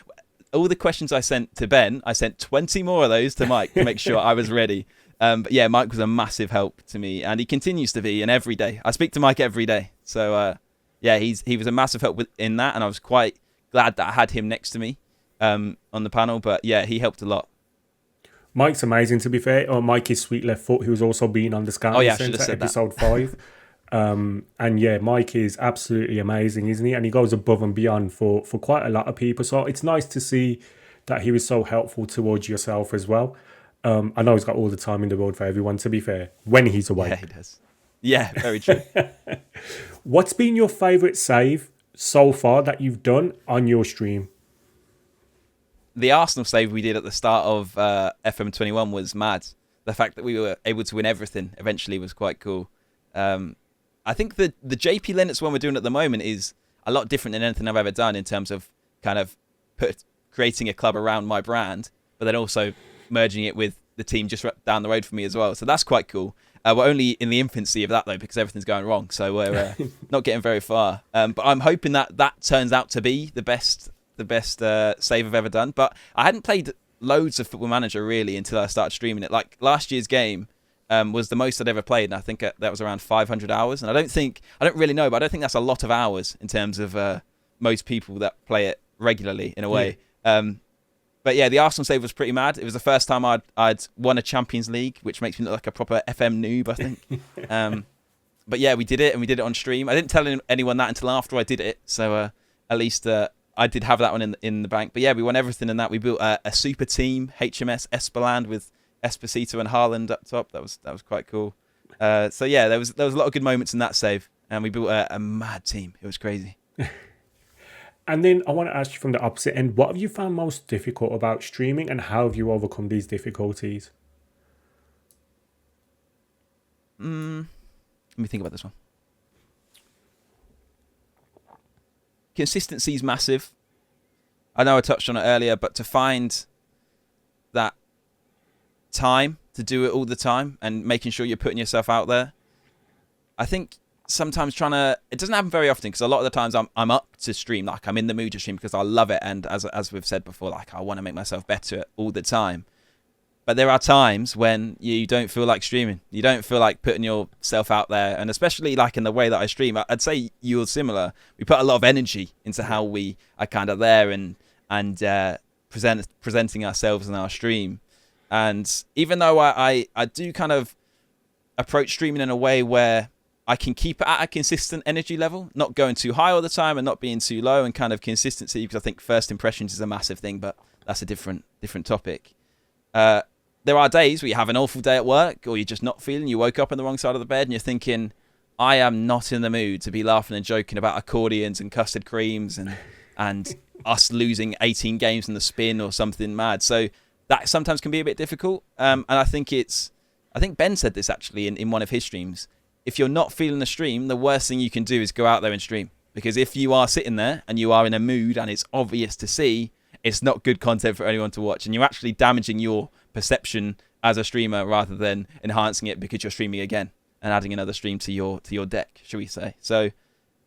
all the questions I sent to Ben. I sent 20 more of those to Mike to make sure I was ready. But yeah, Mike was a massive help to me, and he continues to be. And every day, I speak to Mike every day. So yeah, he was a massive help in that, and I was quite glad that I had him next to me on the panel. But yeah, he helped a lot. Mike's amazing, to be fair. Mike is Sweet Left Foot, who's also been on the Scouting Centre episode 5. And yeah, Mike is absolutely amazing, isn't he? And he goes above and beyond for quite a lot of people. So it's nice to see that he was so helpful towards yourself as well. I know he's got all the time in the world for everyone, to be fair, when he's awake. Yeah, he does. Yeah, very true. What's been your favourite save so far that you've done on your stream? The Arsenal save we did at the start of FM21 was mad. The fact that we were able to win everything eventually was quite cool. I think the JP Lennox one we're doing at the moment is a lot different than anything I've ever done in terms of kind of creating a club around my brand, but then also merging it with the team just down the road from me as well. So that's quite cool. We're only in the infancy of that though, because everything's going wrong. So we're not getting very far. But I'm hoping that turns out to be the best save I've ever done. But I hadn't played loads of Football Manager really until I started streaming it. Like last year's game was the most I'd ever played, and I think that was around 500 hours. And I don't really know, but I don't think that's a lot of hours in terms of most people that play it regularly in a way. Yeah. But yeah, the Arsenal save was pretty mad. It was the first time I'd won a Champions League, which makes me look like a proper FM noob, I think. But yeah, we did it, and we did it on stream. I didn't tell anyone that until after I did it, so at least I did have that one in the bank. But yeah, we won everything in that. We built a super team, HMS Esperland, with Esposito and Haaland up top. That was quite cool. So yeah, there was a lot of good moments in that save, and we built a mad team. It was crazy. And then I want to ask you from the opposite end, what have you found most difficult about streaming, and how have you overcome these difficulties? Let me think about this one. Consistency is massive. I know I touched on it earlier, but to find that time to do it all the time and making sure you're putting yourself out there, I think sometimes it doesn't happen very often, because a lot of the times I'm up to stream, like I'm in the mood to stream because I love it, and as we've said before, like I want to make myself better all the time. But there are times when you don't feel like streaming, you don't feel like putting yourself out there, and especially like in the way that I stream, I'd say you're similar. We put a lot of energy into how we are kind of there and presenting ourselves in our stream. And even though I do kind of approach streaming in a way where I can keep it at a consistent energy level, not going too high all the time and not being too low, and kind of consistency, because I think first impressions is a massive thing, but that's a different topic. There are days where you have an awful day at work, or you're just not feeling, you woke up on the wrong side of the bed and you're thinking, I am not in the mood to be laughing and joking about accordions and custard creams and us losing 18 games in the spin or something mad. So that sometimes can be a bit difficult. And I think Ben said this actually in one of his streams. If you're not feeling the stream, the worst thing you can do is go out there and stream. Because if you are sitting there and you are in a mood and it's obvious to see, it's not good content for anyone to watch. And you're actually damaging your perception as a streamer rather than enhancing it because you're streaming again and adding another stream to your deck, shall we say. So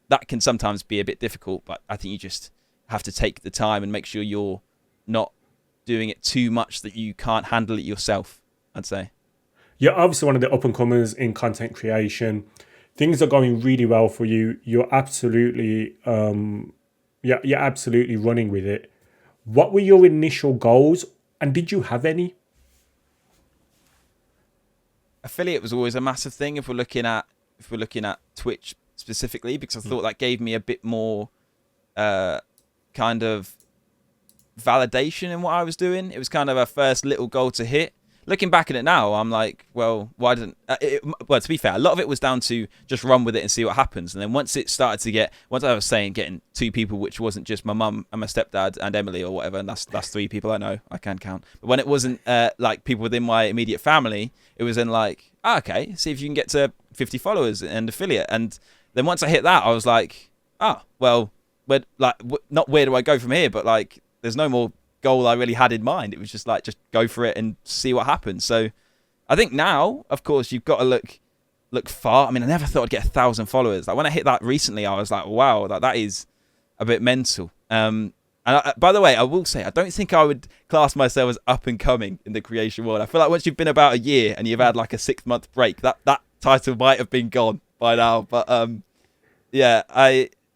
that can sometimes be a bit difficult, but I think you just have to take the time and make sure you're not doing it too much that you can't handle it yourself, I'd say. You're obviously one of the up-and-comers in content creation. Things are going really well for you. You're absolutely, you're absolutely running with it. What were your initial goals, and did you have any? Affiliate was always a massive thing if we're looking at Twitch specifically, because I thought that gave me a bit more kind of validation in what I was doing. It was kind of a first little goal to hit. Looking back at it now, I'm like, well, why didn't... well, to be fair, a lot of it was down to just run with it and see what happens. And then once it started to get... Once I was saying getting 2 people, which wasn't just my mum and my stepdad and Emily or whatever, and that's 3 people I know, I can count. But when it wasn't like people within my immediate family, it was in like, okay, see if you can get to 50 followers and affiliate. And then once I hit that, I was like, well, not where do I go from here? But like, there's no more goal I really had in mind. It was just like, just go for it and see what happens. So I think now, of course, you've got to look far. I mean, I never thought I'd get 1,000 followers. Like when I hit that recently, I was like, wow, that is a bit mental. And by the way, I will say, I don't think I would class myself as up and coming in the creation world. I feel like once you've been about a year and you've had like a 6-month break, that title might have been gone by now. But yeah,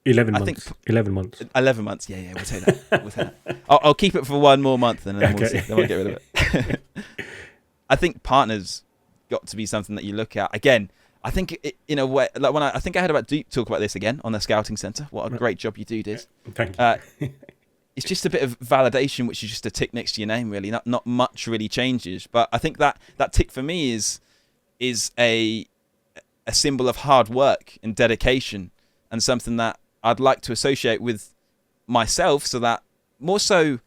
11 months. 11 months. 11 months. Yeah, we'll take that. I'll keep it for 1 more month and then we'll see. Then we'll get rid of it. I think partners got to be something that you look at. Again, I think in a way, like I think I heard about Duke talk about this again on the Scouting Centre. What a great job you do, Diz. Thank you. it's just a bit of validation, which is just a tick next to your name, really. Not much really changes. But I think that tick for me is a symbol of hard work and dedication, and something that I'd like to associate with myself, so that more so,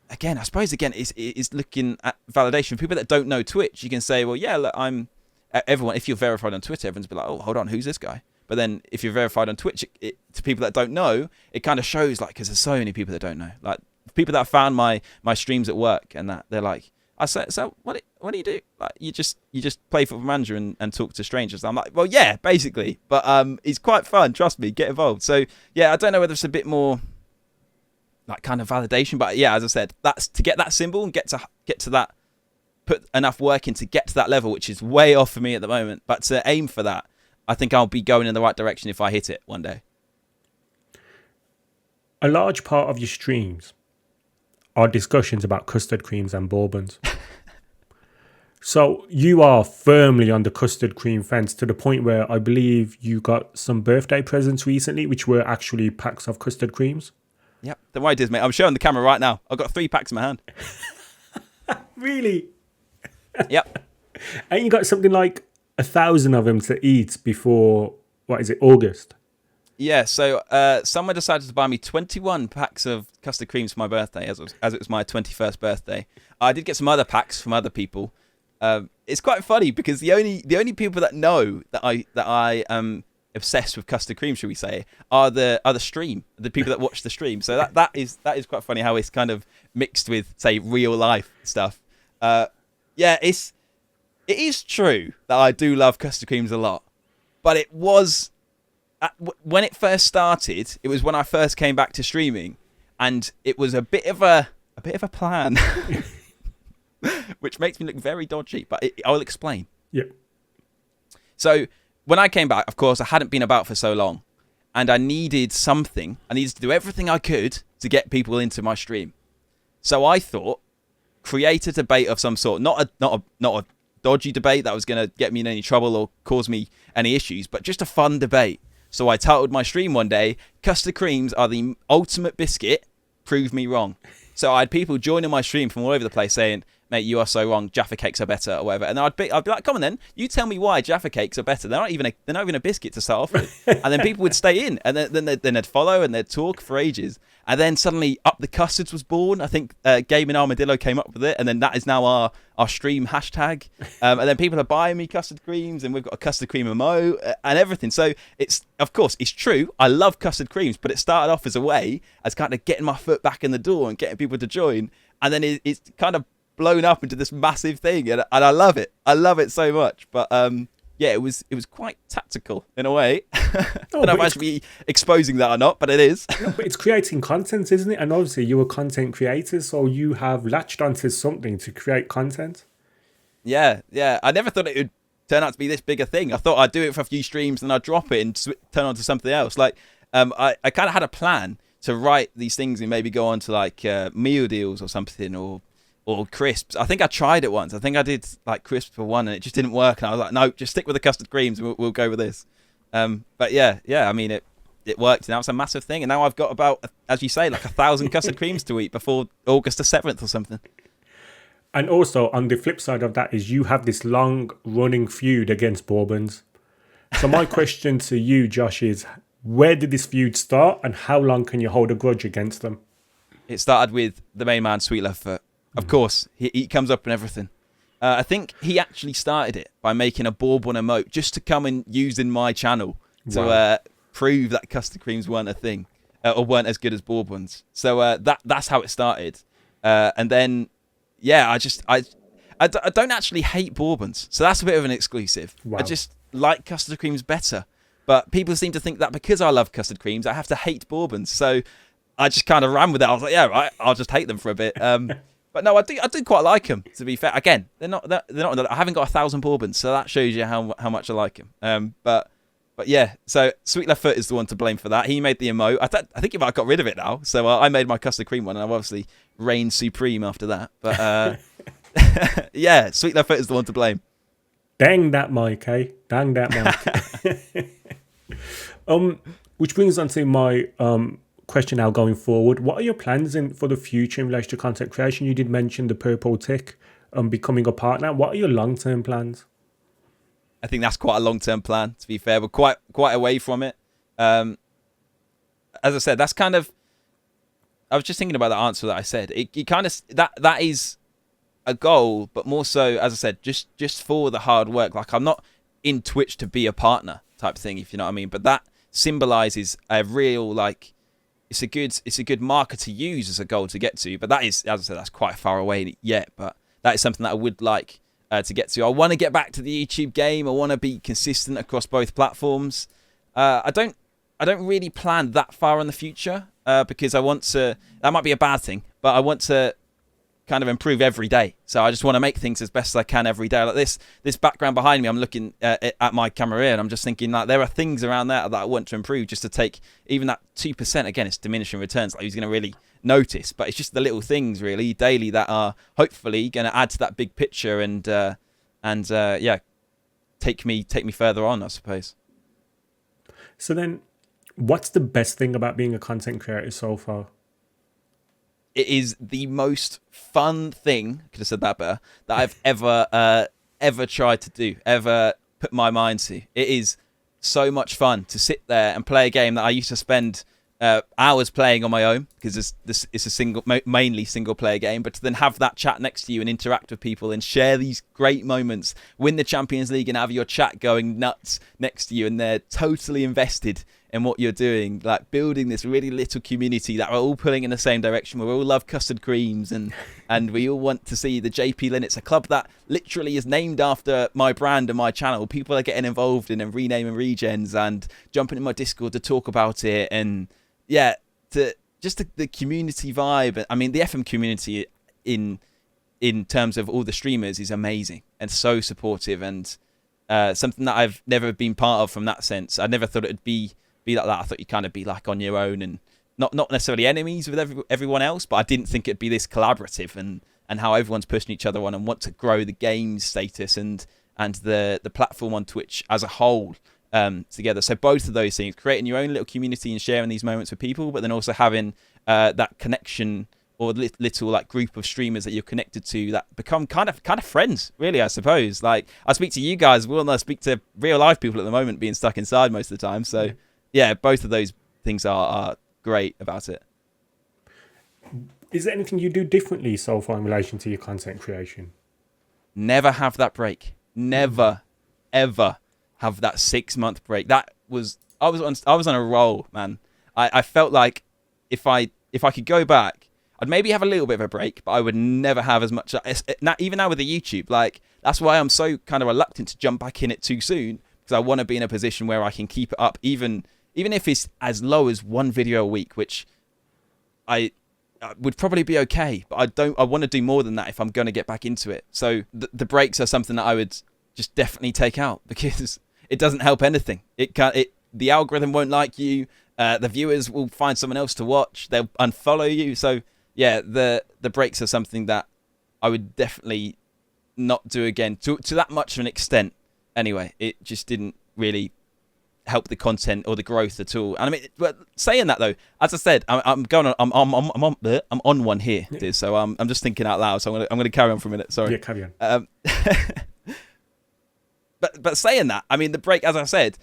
again, I suppose, is looking at validation. People that don't know Twitch, you can say, well, yeah, look, everyone, if you're verified on Twitter, everyone's be like, oh, hold on, who's this guy? But then if you're verified on Twitch, to people that don't know, it kind of shows, like, because there's so many people that don't know. Like, people that found my streams at work, and that they're like, I say, so what do you do? Like, you just play Football Manager and talk to strangers. I'm like, well, yeah, basically. But it's quite fun. Trust me, get involved. So yeah, I don't know whether it's a bit more like kind of validation, but yeah, as I said, that's to get that symbol and get to that, put enough work in to get to that level, which is way off for me at the moment. But to aim for that, I think I'll be going in the right direction if I hit it one day. A large part of your streams are discussions about custard creams and bourbons. So you are firmly on the custard cream fence, to the point where I believe you got some birthday presents recently, which were actually packs of custard creams. Yep, the way it is, mate. I'm showing the camera right now. I've got 3 packs in my hand. Really? Yep. And you got something like 1,000 of them to eat before, what is it, August? Yeah, so someone decided to buy me 21 packs of custard creams for my birthday, as it was my 21st birthday. I did get some other packs from other people. It's quite funny because the only people that know that I am obsessed with custard cream, should we say, are the stream, the people that watch the stream. So that is quite funny how it's kind of mixed with, say, real life stuff. Yeah, it is true that I do love custard creams a lot, but it was when it first started. It was when I first came back to streaming, and it was a bit of a plan, which makes me look very dodgy. But I'll explain. Yep. So when I came back, of course, I hadn't been about for so long, and I needed something. I needed to do everything I could to get people into my stream. So I thought, create a debate of some sort, not a dodgy debate that was going to get me in any trouble or cause me any issues, but just a fun debate. So I titled my stream one day, "Custard creams are the ultimate biscuit. Prove me wrong." So I had people joining my stream from all over the place saying, "Mate, you are so wrong. Jaffa cakes are better," or whatever. And I'd be like, "Come on, then, you tell me why Jaffa cakes are better. They're not even a biscuit to start off with." And then people would stay in, and then they'd follow and they'd talk for ages. And then suddenly, Up the Custards was born. I think Gaming Armadillo came up with it, and then that is now our stream hashtag. And then people are buying me custard creams, and we've got a custard cream MO and everything. So of course, it's true. I love custard creams, but it started off as a way as kind of getting my foot back in the door and getting people to join. And then it's kind of blown up into this massive thing, and I love it. I love it so much. But yeah, it was quite tactical in a way. I don't know if I should be exposing that or not, but it is. No, but it's creating content, isn't it? And obviously you're a content creator, so you have latched onto something to create content. Yeah. I never thought it would turn out to be this big a thing. I thought I'd do it for a few streams and I'd drop it and turn on to something else. Like, I kind of had a plan to write these things and maybe go on to like meal deals or something, or crisps. I think I tried it once. I think I did like crisps for one, and it just didn't work. And I was like, no, just stick with the custard creams. And we'll go with this. But yeah. I mean, it worked. Now it's a massive thing, and now I've got about, as you say, like 1,000 custard creams to eat before August the 7th or something. And also on the flip side of that is you have this long running feud against bourbons. So my question to you, Josh, is where did this feud start, and how long can you hold a grudge against them? It started with the main man, Sweet Love Foot. Of course, he comes up in everything. I think he actually started it by making a bourbon emote just to come and use in my channel to prove that custard creams weren't a thing, or weren't as good as bourbons. So that's how it started. And then, yeah, I don't actually hate bourbons, so that's a bit of an exclusive. Wow. I just like custard creams better. But people seem to think that because I love custard creams, I have to hate bourbons. So I just kind of ran with it. I was like, yeah, right, I'll just hate them for a bit. But no, I do quite like them, to be fair. Again, they're not. I haven't got 1,000 bourbons, so that shows you how much I like them. But yeah, so Sweet Left Foot is the one to blame for that. He made the emote. I think he might have got rid of it now. So I made my custard cream one, and I've obviously reigned supreme after that. But yeah, Sweet Left Foot is the one to blame. Dang that mic, eh? Dang that mic. Which brings on to my question now going forward. What are your plans for the future in relation to content creation? You did mention the purple tick becoming a partner. What are your long-term plans? I think that's quite a long-term plan, to be fair. We're quite away from it. As I said, that's kind of... I was just thinking about the answer that I said. It kind of... That is a goal, but more so, as I said, just for the hard work. Like, I'm not in Twitch to be a partner type thing, if you know what I mean. But that symbolizes a real, like... It's a good marker to use as a goal to get to. But that is, as I said, that's quite far away yet. But that is something that I would like to get to. I want to get back to the YouTube game. I want to be consistent across both platforms. I don't really plan that far in the future because I want to. That might be a bad thing, but I want to kind of improve every day. So I just want to make things as best as I can every day. Like this background behind me, I'm looking at my camera here, and I'm just thinking like there are things around there that I want to improve just to take even that 2%. Again, it's diminishing returns. Like who's going to really notice? But it's just the little things really daily that are hopefully going to add to that big picture and yeah, take me further on, I suppose. So then, what's the best thing about being a content creator so far? It is the most fun thing, could have said that better, that I've ever tried to do, ever put my mind to. It is so much fun to sit there and play a game that I used to spend hours playing on my own, because it's a mainly single player game, but to then have that chat next to you and interact with people and share these great moments, win the Champions League and have your chat going nuts next to you, and they're totally invested in what you're doing, like building this really little community that we're all pulling in the same direction. We all love custard creams and we all want to see the JP Linnets, a club that literally is named after my brand and my channel. People are getting involved in and renaming regens and jumping in my Discord to talk about it. And yeah, the community vibe. I mean, the FM community in terms of all the streamers is amazing and so supportive, and something that I've never been part of from that sense. I never thought it'd be like that. I thought you'd kind of be like on your own and not necessarily enemies with everyone else, but I didn't think it'd be this collaborative and how everyone's pushing each other on and want to grow the game's status and the platform on Twitch as a whole together. So both of those things, creating your own little community and sharing these moments with people, but then also having that connection or little like group of streamers that you're connected to that become kind of friends, really, I suppose. Like I speak to you guys, we'll not speak to real life people at the moment, being stuck inside most of the time. So yeah, both of those things are great about it. Is there anything you do differently so far in relation to your content creation? Never have that break. Never, ever have that 6-month break. I was on a roll, man. I felt like if I could go back, I'd maybe have a little bit of a break, but I would never have as much. Even now with the YouTube, like that's why I'm so kind of reluctant to jump back in it too soon, because I want to be in a position where I can keep it up, even if it's as low as one video a week, which I would probably be okay. But I want to do more than that if I'm going to get back into it. So the breaks are something that I would just definitely take out, because it doesn't help anything. The algorithm won't like you. The viewers will find someone else to watch. They'll unfollow you. So yeah, the breaks are something that I would definitely not do again to that much of an extent. Anyway, it just didn't really help the content or the growth at all. And I mean, but saying that though, as I said, I'm on one here, yeah. So I'm just thinking out loud. So I'm gonna carry on for a minute. Sorry. Yeah, carry on. But saying that, I mean, the break, as I said,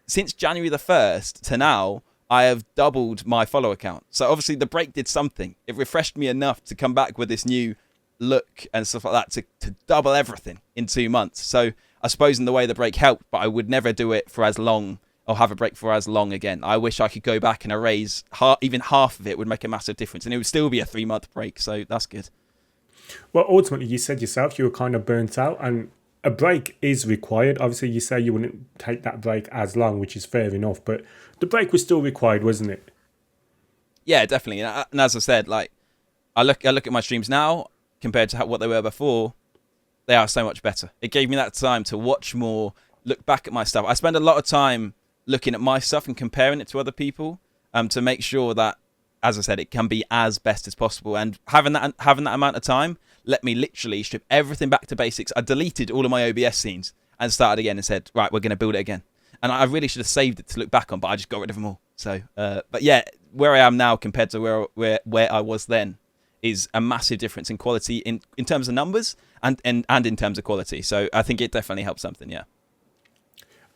since January the 1st to now, I have doubled my follower count. So obviously the break did something. It refreshed me enough to come back with this new look and stuff like that to double everything in 2 months. So I suppose in the way the break helped, but I would never do it for as long or have a break for as long again. I wish I could go back and erase even half of it. Would make a massive difference, and it would still be a 3-month break. So that's good. Well, ultimately, you said yourself you were kind of burnt out, and a break is required. Obviously, you say you wouldn't take that break as long, which is fair enough, but the break was still required, wasn't it? Yeah, definitely. And as I said, like I look at my streams now compared to what they were before. They are so much better. It gave me that time to watch more, look back at my stuff. I spend a lot of time looking at my stuff and comparing it to other people, to make sure that, as I said, it can be as best as possible. And having that amount of time let me literally strip everything back to basics. I deleted all of my OBS scenes and started again and said, right, we're going to build it again. And I really should have saved it to look back on, but I just got rid of them all. So, but yeah, where I am now compared to where I was then is a massive difference in quality in terms of numbers and in terms of quality. So I think it definitely helps something. Yeah.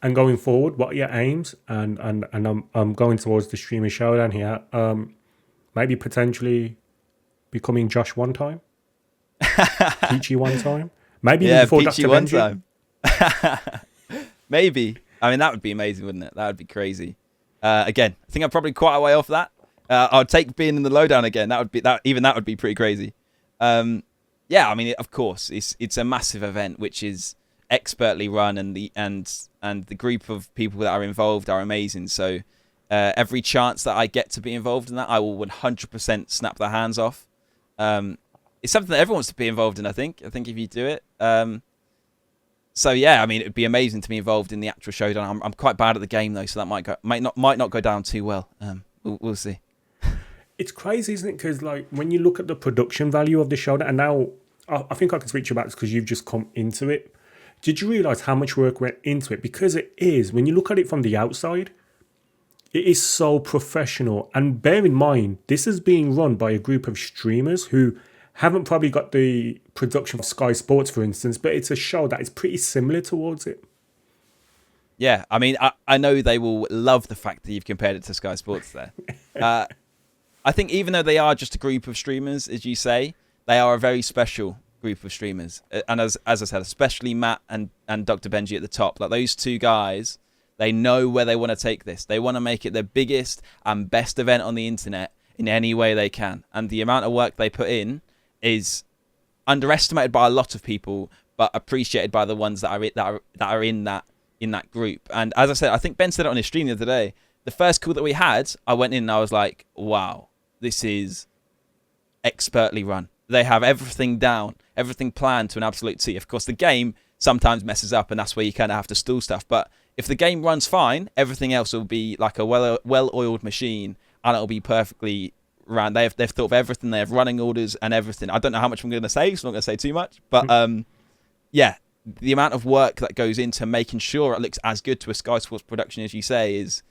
And going forward, what are your aims? And I'm going towards the streamer showdown here. Maybe potentially becoming Josh one time, Peachy one time, maybe even before Peachy Dr. one Benji. time. Maybe. I mean, that would be amazing, wouldn't it? That would be crazy. Again, I think I'm probably quite a way off that. I'd take being in the lowdown again. That would be pretty crazy. Yeah, I mean, of course, it's a massive event which is expertly run, and the group of people that are involved are amazing. So every chance that I get to be involved in that, I will 100% snap their hands off. It's something that everyone wants to be involved in. I think if you do it. So yeah, I mean, it'd be amazing to be involved in the actual showdown. I'm quite bad at the game though, so that might not go down too well. We'll see. It's crazy, isn't it? Because like when you look at the production value of the showdown, and now I think I can speak to you about this because you've just come into it. Did you realise how much work went into it? Because it is, when you look at it from the outside, it is so professional. And bear in mind, this is being run by a group of streamers who haven't probably got the production of Sky Sports, for instance, but it's a show that is pretty similar towards it. Yeah, I mean, I know they will love the fact that you've compared it to Sky Sports there. I think even though they are just a group of streamers, as you say, they are a very special group of streamers. And as I said, especially Matt and Dr. Benji at the top, like those two guys, they know where they want to take this. They want to make it the biggest and best event on the internet in any way they can. And the amount of work they put in is underestimated by a lot of people, but appreciated by the ones that are in that group. And as I said, I think Ben said it on his stream the other day, the first call that we had, I went in and I was like, wow, this is expertly run. They have everything down, everything planned to an absolute T. Of course, the game sometimes messes up, and that's where you kind of have to stall stuff. But if the game runs fine, everything else will be like a well-oiled machine, and it'll be perfectly ran. They've thought of everything. They have running orders and everything. I don't know how much I'm going to say, so I'm not going to say too much. But yeah, the amount of work that goes into making sure it looks as good to a Sky Sports production as you say is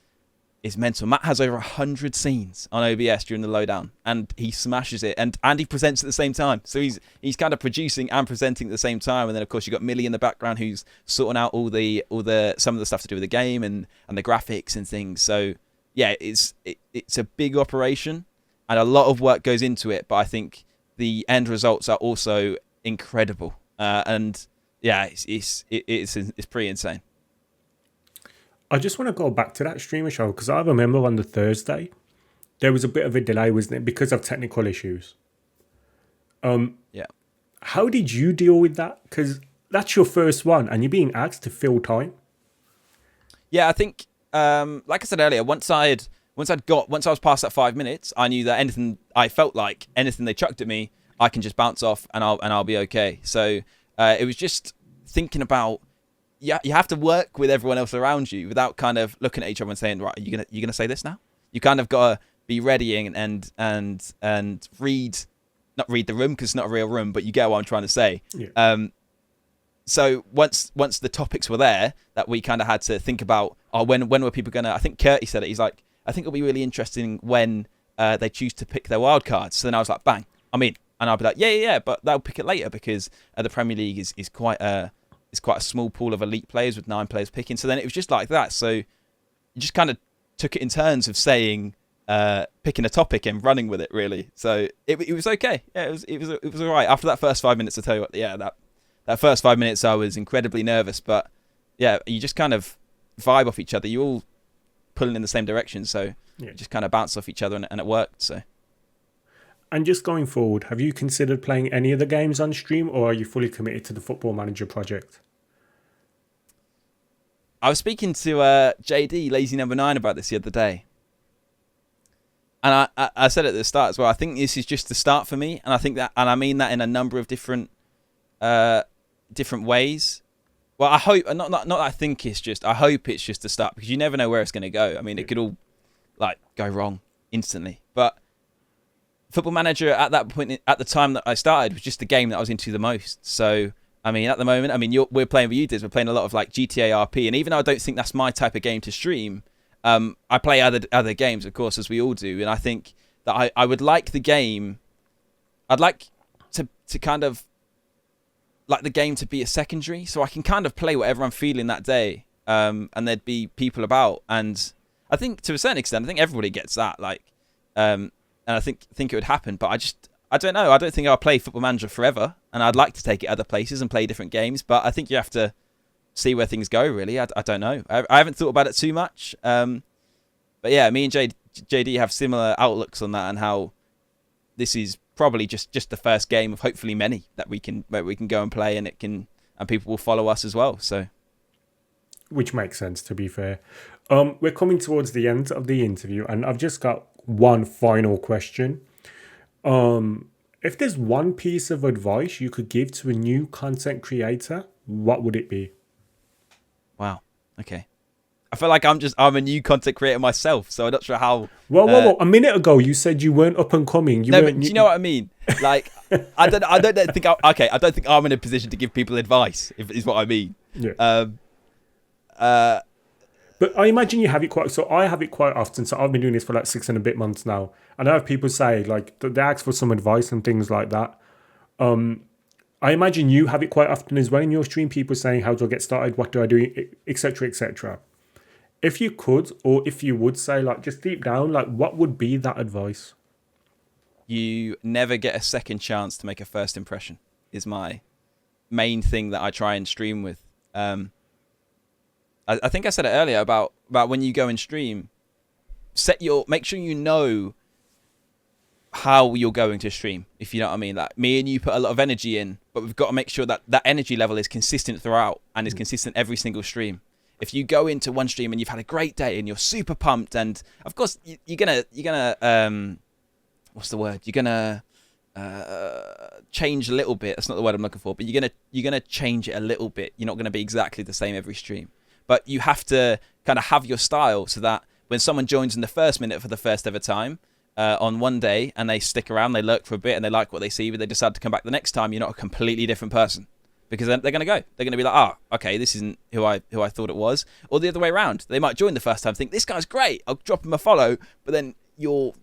mental. Matt has over 100 scenes on OBS during the lowdown, and he smashes it, and he presents at the same time. So he's kind of producing and presenting at the same time. And then of course you've got Millie in the background who's sorting out all the some of the stuff to do with the game and the graphics and things. So yeah, it's a big operation and a lot of work goes into it, but I think the end results are also incredible. And yeah, it's pretty insane. I just want to go back to that streamer show because I remember on the Thursday, there was a bit of a delay, wasn't it? Because of technical issues. Yeah. How did you deal with that? Because that's your first one and you're being asked to fill time. Yeah, I think, like I said earlier, once I was past that 5 minutes, I knew that I felt like anything they chucked at me, I can just bounce off and I'll be okay. So it was just thinking about, you have to work with everyone else around you without kind of looking at each other and saying, right, are you gonna say this now? You kind of got to be ready and not read the room because it's not a real room, but you get what I'm trying to say. Yeah. So once the topics were there, that we kind of had to think about, when were people gonna? I think Curtis said it. He's like, I think it'll be really interesting when they choose to pick their wild cards. So then I was like, bang, I'm in, and I'll be like, yeah, but they'll pick it later because the Premier League is quite a small pool of elite players with 9 players picking. So then it was just like that. So you just kind of took it in turns of saying, picking a topic and running with it, really. So it was okay. Yeah, it was all right. After that first 5 minutes, I tell you what, yeah, that first 5 minutes, I was incredibly nervous. But yeah, you just kind of vibe off each other. You're all pulling in the same direction. So you just kind of bounce off each other and it worked. So. And just going forward, have you considered playing any of the games on stream or are you fully committed to the Football Manager project? I was speaking to JD, Lazy Number 9, about this the other day. And I said at the start as well, I think this is just the start for me. And I think that, and I mean that in a number of different ways. Well, I hope, not I think it's just, I hope it's just the start because you never know where it's going to go. I mean, it could all go wrong instantly. But Football Manager at that point, at the time that I started, was just the game that I was into the most. So, I mean, at the moment, we're playing with you, Diz. We're playing a lot of like GTA RP, and even though I don't think that's my type of game to stream, I play other games, of course, as we all do, and I think that I would like the game. I'd like to kind of like the game to be a secondary, so I can kind of play whatever I'm feeling that day, and there'd be people about, and I think to a certain extent, I think everybody gets that, like, and I think it would happen, but I don't know. I don't think I'll play Football Manager forever, and I'd like to take it other places and play different games, but I think you have to see where things go, really. I don't know. I haven't thought about it too much, but yeah, me and JD have similar outlooks on that, and how this is probably just the first game of hopefully many that we can go and play, and people will follow us as well. So, which makes sense, to be fair. We're coming towards the end of the interview, and I've just got one final question. If there's one piece of advice you could give to a new content creator, what would it be? Wow. Okay. I feel like I'm a new content creator myself, so I'm not sure how. Well, a minute ago you said you weren't up and coming. But do you know what I mean? Like, I don't think I'm in a position to give people advice, is what I mean. Yeah. But I imagine you have it quite. So I have it quite often. So I've been doing this for like 6 and a bit months now, and I have people say, like, they ask for some advice and things like that. I imagine you have it quite often as well in your stream. People saying, "How do I get started? What do I do?" Etc. Etc. If you could, or if you would say, like, just deep down, like, what would be that advice? You never get a second chance to make a first impression, is my main thing that I try and stream with. I think I said it earlier about when you go and stream, make sure you know how you're going to stream, if you know what I mean. Like, me and you put a lot of energy in, but we've got to make sure that energy level is consistent throughout and is consistent every single stream. If you go into one stream and you've had a great day and you're super pumped, and of course you're gonna what's the word? You're gonna change a little bit. That's not the word I'm looking for, but you're gonna change it a little bit. You're not gonna be exactly the same every stream, but you have to kind of have your style, so that when someone joins in the first minute for the first ever time on one day, and they stick around, they lurk for a bit, and they like what they see, but they decide to come back the next time, you're not a completely different person. Because then they're going to go. They're going to be like, okay, this isn't who I thought it was. Or the other way around. They might join the first time, think, this guy's great, I'll drop him a follow. But then you're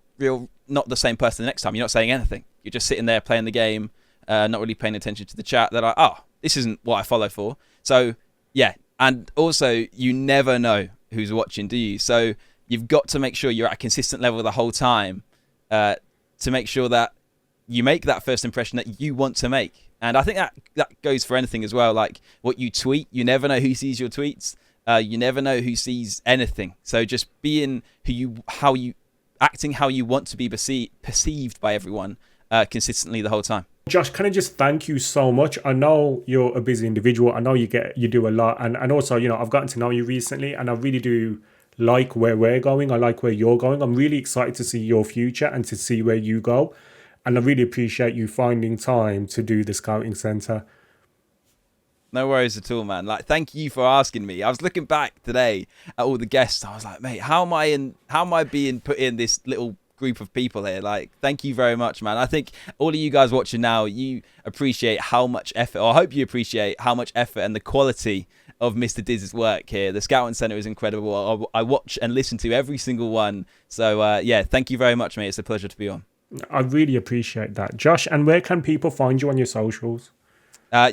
not the same person the next time. You're not saying anything. You're just sitting there playing the game, not really paying attention to the chat. They're like, this isn't what I follow for. So, yeah. And also, you never know who's watching, do you? So you've got to make sure you're at a consistent level the whole time to make sure that you make that first impression that you want to make. And I think that goes for anything as well. Like, what you tweet, you never know who sees your tweets. You never know who sees anything. So just being acting how you want to be perceived by everyone consistently the whole time. Josh, can I just thank you so much? I know you're a busy individual. I know you do a lot, and also, you know, I've gotten to know you recently, and I really do like where we're going. I like where you're going. I'm really excited to see your future and to see where you go. And I really appreciate you finding time to do the Scouting Centre. No worries at all, man. Like, thank you for asking me. I was looking back today at all the guests. I was like, mate, how am I being put in this little group of people here? Like, thank you very much, man. I think all of you guys watching now, you appreciate how much effort, or I hope you appreciate how much effort and the quality of Mr. Diz's work here. The Scouting Centre is incredible. I watch and listen to every single one. So, yeah, thank you very much, mate. It's a pleasure to be on. I really appreciate that. Josh, and where can people find you on your socials?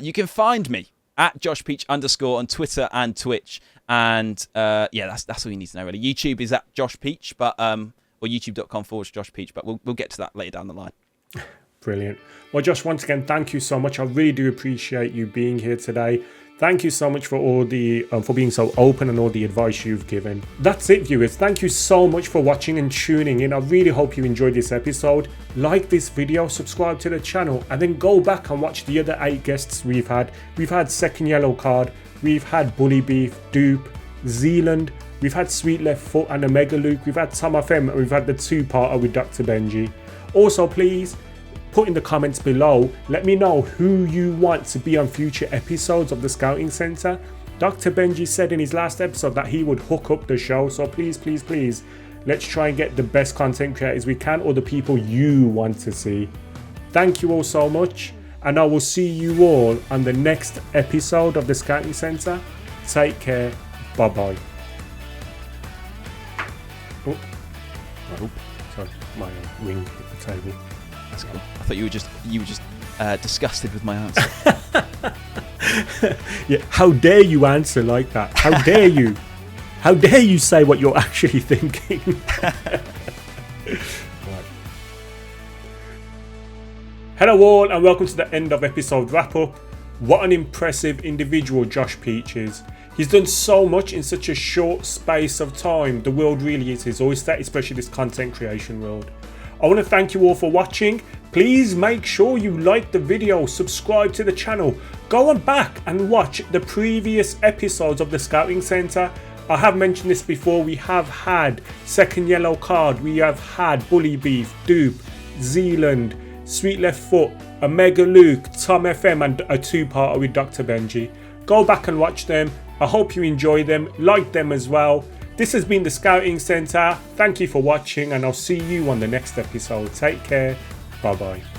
You can find me at JoshPeach_ on Twitter and Twitch. And yeah, that's all you need to know, really. YouTube is at JoshPeach, but or youtube.com/JoshPeach, but we'll get to that later down the line. Brilliant. Well, Josh, once again, thank you so much. I really do appreciate you being here today. Thank you so much for all the for being so open and all the advice you've given. That's it, viewers. Thank you so much for watching and tuning in. I really hope you enjoyed this episode. Like this video, subscribe to the channel, and then go back and watch the other 8 guests we've had. We've had Second Yellow Card, we've had Bully Beef, Dupe, Zealand, we've had Sweet Left Foot and Omega Luke, we've had Tom FM, and we've had the 2-parter with Dr. Benji. Also, please put in the comments below, let me know who you want to be on future episodes of the Scouting Centre. Dr. Benji said in his last episode that he would hook up the show, so please, please, please, let's try and get the best content creators we can, or the people you want to see. Thank you all so much, and I will see you all on the next episode of the Scouting Centre. Take care, bye bye. Oh, sorry, my ring hit the table. That's cool. I thought you were just disgusted with my answer. Yeah, how dare you answer like that? How dare you? How dare you say what you're actually thinking? Right. Hello all and welcome to the end of episode wrap up. What an impressive individual Josh Peach is. He's done so much in such a short space of time. The world really is his oyster, especially this content creation world. I want to thank you all for watching. Please make sure you like the video, subscribe to the channel, go on back and watch the previous episodes of the Scouting Centre. I have mentioned this before, we have had Second Yellow Card, we have had Bully Beef, Dupe, Zealand, Sweet Left Foot, Omega Luke, Tom FM and a two-parter with Dr. Benji. Go back and watch them. I hope you enjoy them, like them as well. This has been the Scouting Centre. Thank you for watching and I'll see you on the next episode. Take care. Bye bye.